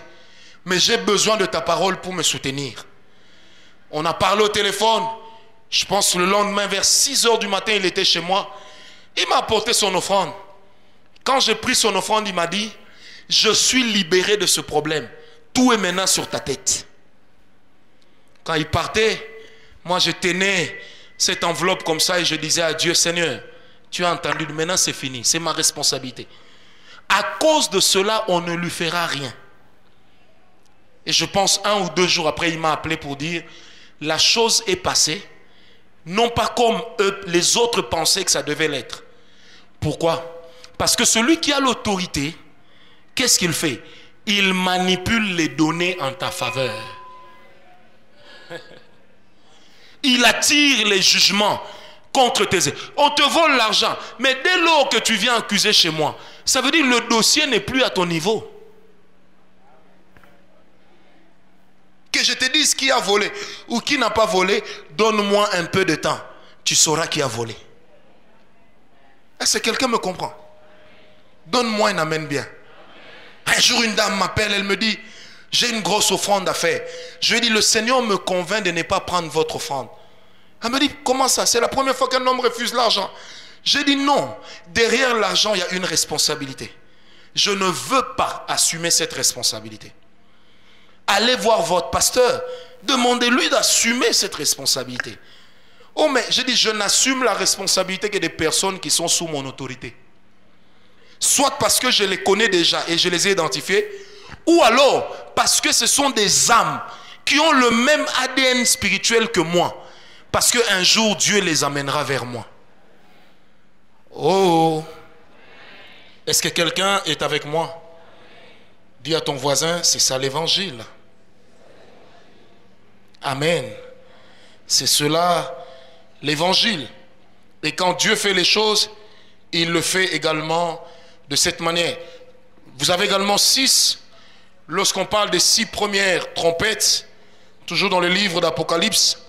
mais j'ai besoin de ta parole pour me soutenir. On a parlé au téléphone. Je pense le lendemain, vers 6 h du matin, il était chez moi. Il m'a apporté son offrande. Quand j'ai pris son offrande, il m'a dit, je suis libéré de ce problème. Tout est maintenant sur ta tête. Quand il partait, moi je tenais cette enveloppe comme ça et je disais à Dieu, Seigneur, tu as entendu, maintenant c'est fini, c'est ma responsabilité. À cause de cela, on ne lui fera rien. Et je pense 1 ou 2 jours après, il m'a appelé pour dire, la chose est passée, non pas comme eux, les autres pensaient que ça devait l'être. Pourquoi? Parce que celui qui a l'autorité, qu'est-ce qu'il fait? Il manipule les données en ta faveur. Il attire les jugements contre tes... On te vole l'argent, mais dès lors que tu viens accuser chez moi, ça veut dire que le dossier n'est plus à ton niveau. Que je te dise qui a volé ou qui n'a pas volé, donne-moi un peu de temps. Tu sauras qui a volé. Est-ce que quelqu'un me comprend? Donne-moi un amen bien. Un jour, une dame m'appelle, elle me dit, j'ai une grosse offrande à faire. Je lui ai dit, le Seigneur me convainc de ne pas prendre votre offrande. Elle me dit, comment ça? C'est la première fois qu'un homme refuse l'argent. J'ai dit non. Derrière l'argent, il y a une responsabilité. Je ne veux pas assumer cette responsabilité. Allez voir votre pasteur. Demandez-lui d'assumer cette responsabilité. Oh, mais j'ai dit, je n'assume la responsabilité que des personnes qui sont sous mon autorité. Soit parce que je les connais déjà et je les ai identifiés, ou alors parce que ce sont des âmes qui ont le même ADN spirituel que moi. Parce qu'un jour, Dieu les amènera vers moi. Oh! Est-ce que quelqu'un est avec moi? Dis à ton voisin, c'est ça l'évangile. Amen. C'est cela l'évangile. Et quand Dieu fait les choses, il le fait également de cette manière. Vous avez également 6, lorsqu'on parle des 6 premières trompettes, toujours dans le livre d'Apocalypse,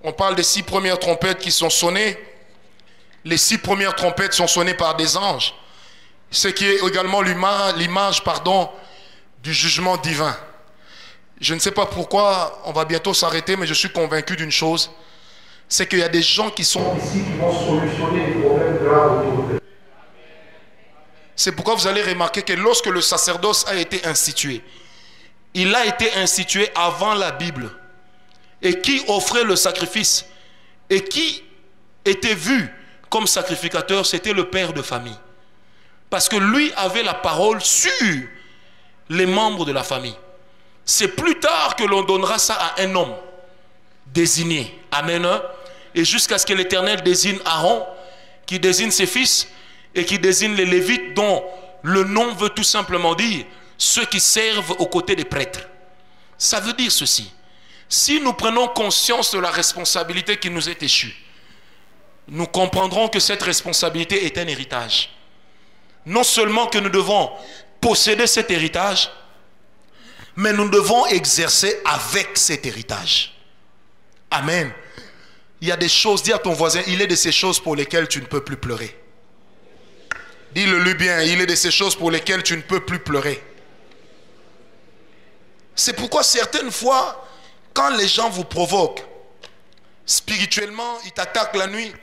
on parle des 6 premières trompettes qui sont sonnées. Les 6 premières trompettes sont sonnées par des anges. Ce qui est également l'image du jugement divin. Je ne sais pas pourquoi, on va bientôt s'arrêter, mais je suis convaincu d'une chose, c'est qu'il y a des gens qui sont ici qui vont solutionner les problèmes graves autour d'eux. C'est pourquoi vous allez remarquer que lorsque le sacerdoce a été institué, il a été institué avant la Bible. Et qui offrait le sacrifice et qui était vu comme sacrificateur, c'était le père de famille. Parce que lui avait la parole sur les membres de la famille. C'est plus tard que l'on donnera ça à un homme désigné. Amen. Et jusqu'à ce que l'Éternel désigne Aaron, qui désigne ses fils et qui désigne les Lévites, dont le nom veut tout simplement dire ceux qui servent aux côtés des prêtres. Ça veut dire ceci. Si nous prenons conscience de la responsabilité qui nous est échue, nous comprendrons que cette responsabilité est un héritage. Non seulement que nous devons posséder cet héritage, mais nous devons exercer avec cet héritage. Amen. Il y a des choses, dis à ton voisin, il est de ces choses pour lesquelles tu ne peux plus pleurer. Dis-le-lui bien, il est de ces choses pour lesquelles tu ne peux plus pleurer. C'est pourquoi certaines fois, quand les gens vous provoquent, spirituellement, ils t'attaquent la nuit,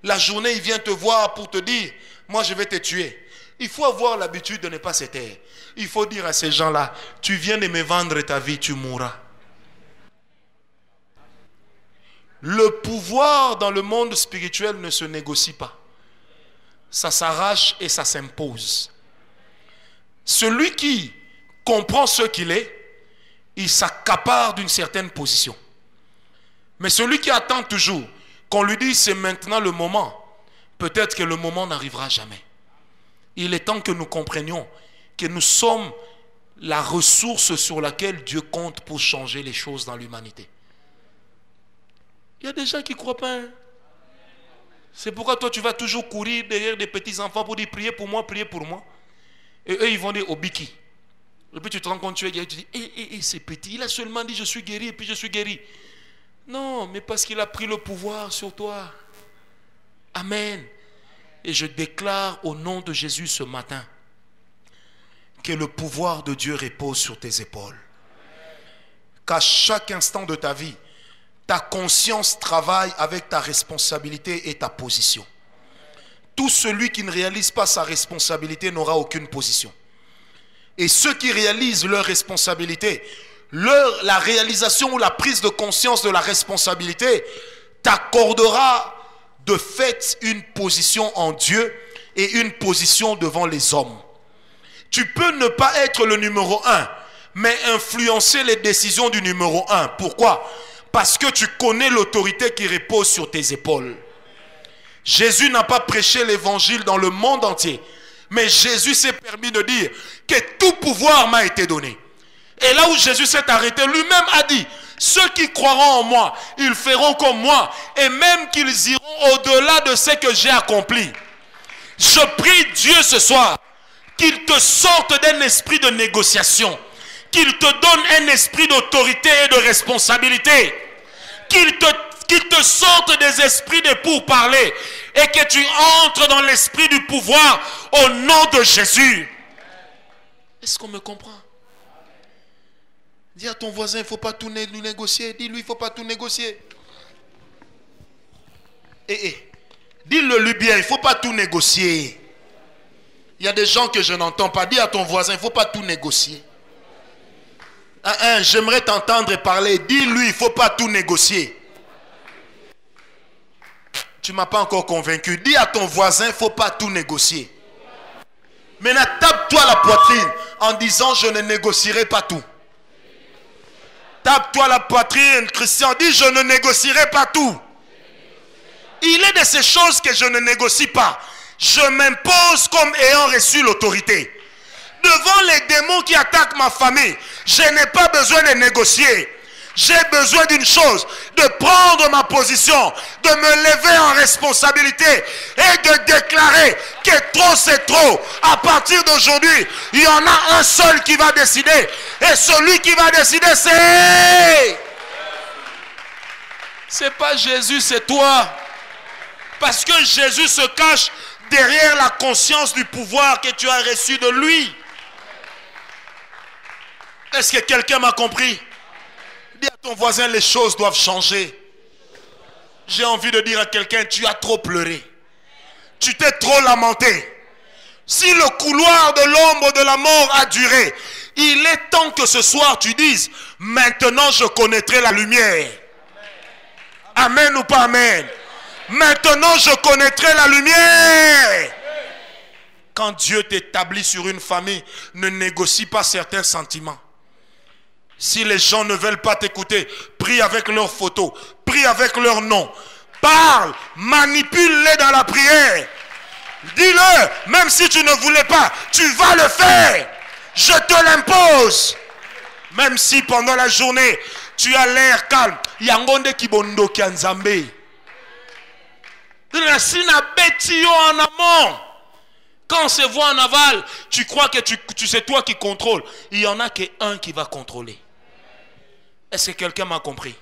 la journée, ils viennent te voir pour te dire, moi je vais te tuer. Il faut avoir l'habitude de ne pas se taire. Il faut dire à ces gens-là, tu viens de me vendre ta vie, tu mourras. Le pouvoir dans le monde spirituel ne se négocie pas. Ça s'arrache et ça s'impose. Celui qui comprend ce qu'il est, il s'accapare d'une certaine position. Mais celui qui attend toujours qu'on lui dise c'est maintenant le moment, peut-être que le moment n'arrivera jamais. Il est temps que nous comprenions que nous sommes la ressource sur laquelle Dieu compte pour changer les choses dans l'humanité. Il y a des gens qui ne croient pas. Hein? C'est pourquoi toi tu vas toujours courir derrière des petits enfants pour dire priez pour moi, priez pour moi. Et eux ils vont dire au biki. Et puis tu te rends compte, tu es guéri, tu dis c'est petit, il a seulement dit je suis guéri et puis je suis guéri. Non, mais parce qu'il a pris le pouvoir sur toi. Amen. Et je déclare au nom de Jésus ce matin que le pouvoir de Dieu repose sur tes épaules. Qu'à chaque instant de ta vie, ta conscience travaille avec ta responsabilité et ta position. Tout celui qui ne réalise pas sa responsabilité n'aura aucune position. Et ceux qui réalisent leur responsabilité, la réalisation ou la prise de conscience de la responsabilité t'accordera de fait une position en Dieu et une position devant les hommes. Tu peux ne pas être le numéro 1, mais influencer les décisions du numéro 1. Pourquoi? Parce que tu connais l'autorité qui repose sur tes épaules. Jésus n'a pas prêché l'évangile dans le monde entier, mais Jésus s'est permis de dire que tout pouvoir m'a été donné. Et là où Jésus s'est arrêté, lui-même a dit, ceux qui croiront en moi, ils feront comme moi, et même qu'ils iront au-delà de ce que j'ai accompli. Je prie Dieu ce soir, qu'il te sorte d'un esprit de négociation, qu'il te donne un esprit d'autorité et de responsabilité, qu'il te sorte des esprits de pourparler, et que tu entres dans l'esprit du pouvoir au nom de Jésus. Est-ce qu'on me comprend? Dis à ton voisin, il ne faut pas tout négocier. Dis-lui, il ne faut pas tout négocier. Dis-le lui bien, il ne faut pas tout négocier. Il y a des gens que je n'entends pas. Dis à ton voisin, il ne faut pas tout négocier. J'aimerais t'entendre parler. Dis-lui, il ne faut pas tout négocier. Tu ne m'as pas encore convaincu. Dis à ton voisin, il ne faut pas tout négocier. Maintenant, tape-toi la poitrine en disant, je ne négocierai pas tout. Tape-toi la poitrine, Christian, dis, je ne négocierai pas tout. Il est de ces choses que je ne négocie pas. Je m'impose comme ayant reçu l'autorité. Devant les démons qui attaquent ma famille, je n'ai pas besoin de négocier. J'ai besoin d'une chose, de prendre ma position, de me lever en responsabilité et de déclarer que trop c'est trop. À partir d'aujourd'hui, il y en a un seul qui va décider. Et celui qui va décider, c'est pas Jésus, c'est toi. Parce que Jésus se cache derrière la conscience du pouvoir que tu as reçu de lui. Est-ce que quelqu'un m'a compris? Dis à ton voisin, les choses doivent changer. J'ai envie de dire à quelqu'un, tu as trop pleuré. Tu t'es trop lamenté. Si le couloir de l'ombre de la mort a duré, il est temps que ce soir tu dises, maintenant je connaîtrai la lumière. Amen ou pas amen? Maintenant je connaîtrai la lumière. Quand Dieu t'établit sur une famille, ne négocie pas certains sentiments. Si les gens ne veulent pas t'écouter, prie avec leurs photos, prie avec leur nom. Parle, manipule-les dans la prière. Dis-le, même si tu ne voulais pas, tu vas le faire. Je te l'impose. Même si pendant la journée, tu as l'air calme. Yangonde kibondo kianzambe. En amont. Quand on se voit en aval, tu crois que tu sais toi qui contrôle. Il y en a qu'un qui va contrôler. Est-ce que quelqu'un m'a compris?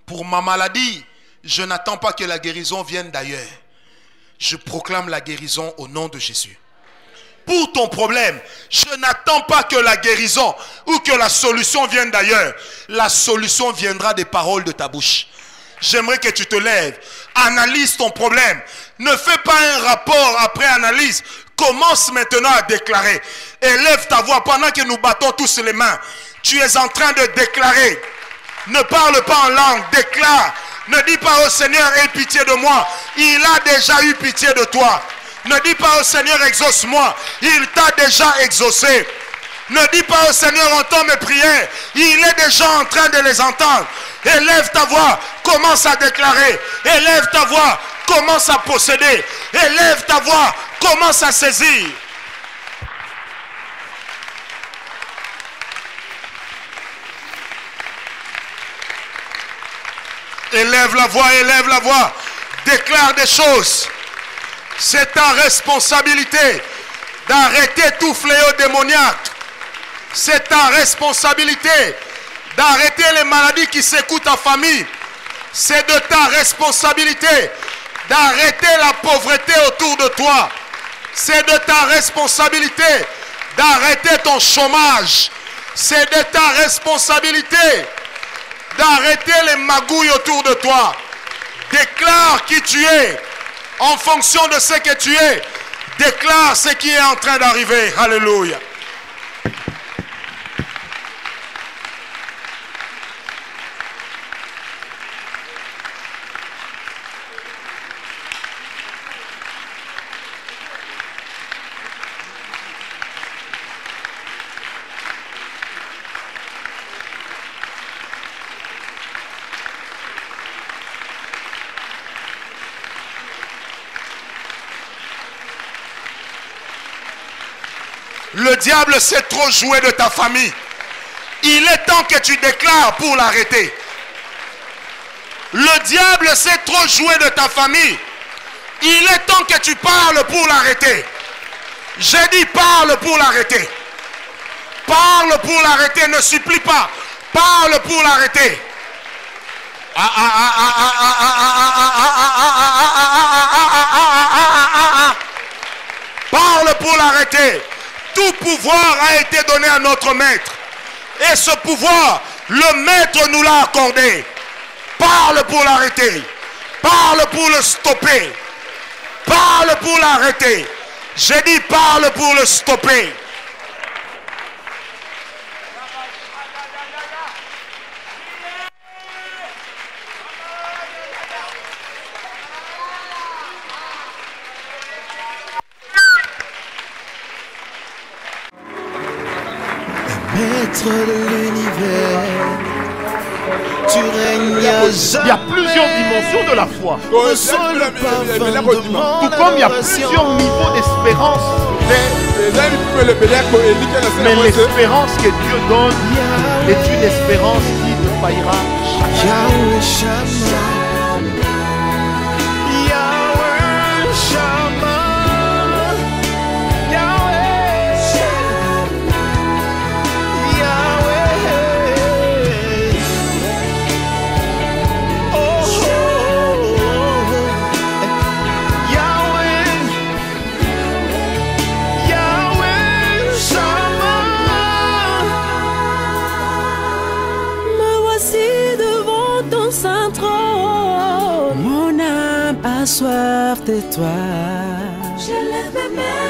Pour ma maladie, je n'attends pas que la guérison vienne d'ailleurs. Je proclame la guérison au nom de Jésus. Pour ton problème, je n'attends pas que la guérison ou que la solution vienne d'ailleurs. La solution viendra des paroles de ta bouche. J'aimerais que tu te lèves. Analyse ton problème. Ne fais pas un rapport après analyse. Commence maintenant à déclarer. Élève ta voix pendant que nous battons tous les mains. Tu es en train de déclarer. Ne parle pas en langue. Déclare. Ne dis pas au Seigneur, aie pitié de moi. Il a déjà eu pitié de toi. Ne dis pas au Seigneur, exauce-moi. Il t'a déjà exaucé. Ne dis pas au Seigneur, entends mes prières. Il est déjà en train de les entendre. Élève ta voix, commence à déclarer. Élève ta voix, commence à posséder. Élève ta voix, commence à saisir. Élève la voix, élève la voix. Déclare des choses. C'est ta responsabilité d'arrêter tout fléau démoniaque. C'est ta responsabilité d'arrêter les maladies qui secouent ta famille. C'est de ta responsabilité d'arrêter la pauvreté autour de toi. C'est de ta responsabilité d'arrêter ton chômage. C'est de ta responsabilité d'arrêter les magouilles autour de toi. Déclare qui tu es. En fonction de ce que tu es, déclare ce qui est en train d'arriver. Alléluia. Le diable s'est trop joué de ta famille. Il est temps que tu déclares pour l'arrêter. Le diable s'est trop joué de ta famille. Il est temps que tu parles pour l'arrêter. J'ai dit parle pour l'arrêter. Parle pour l'arrêter, ne supplie pas. Parle pour l'arrêter. Parle pour l'arrêter. Tout pouvoir a été donné à notre maître. Et ce pouvoir, le maître nous l'a accordé. Parle pour l'arrêter. Parle pour le stopper. Parle pour l'arrêter. J'ai dit parle pour le stopper. Maître de l'univers, tu règnes à jamais. Il y a plusieurs dimensions de la foi. Ressens le parfum de mon Tout comme il y a adoration. plusieurs niveaux d'espérance. Mais l'espérance que Dieu donne est une espérance qui ne faillira jamais. Yahweh Shammah. Yahweh Shammah, Yahweh, Yahweh, oh, oh, Yahweh, Yahweh Shammah. Me voici devant ton saint trône. Mon âme a soif de toi. Je lève mes mains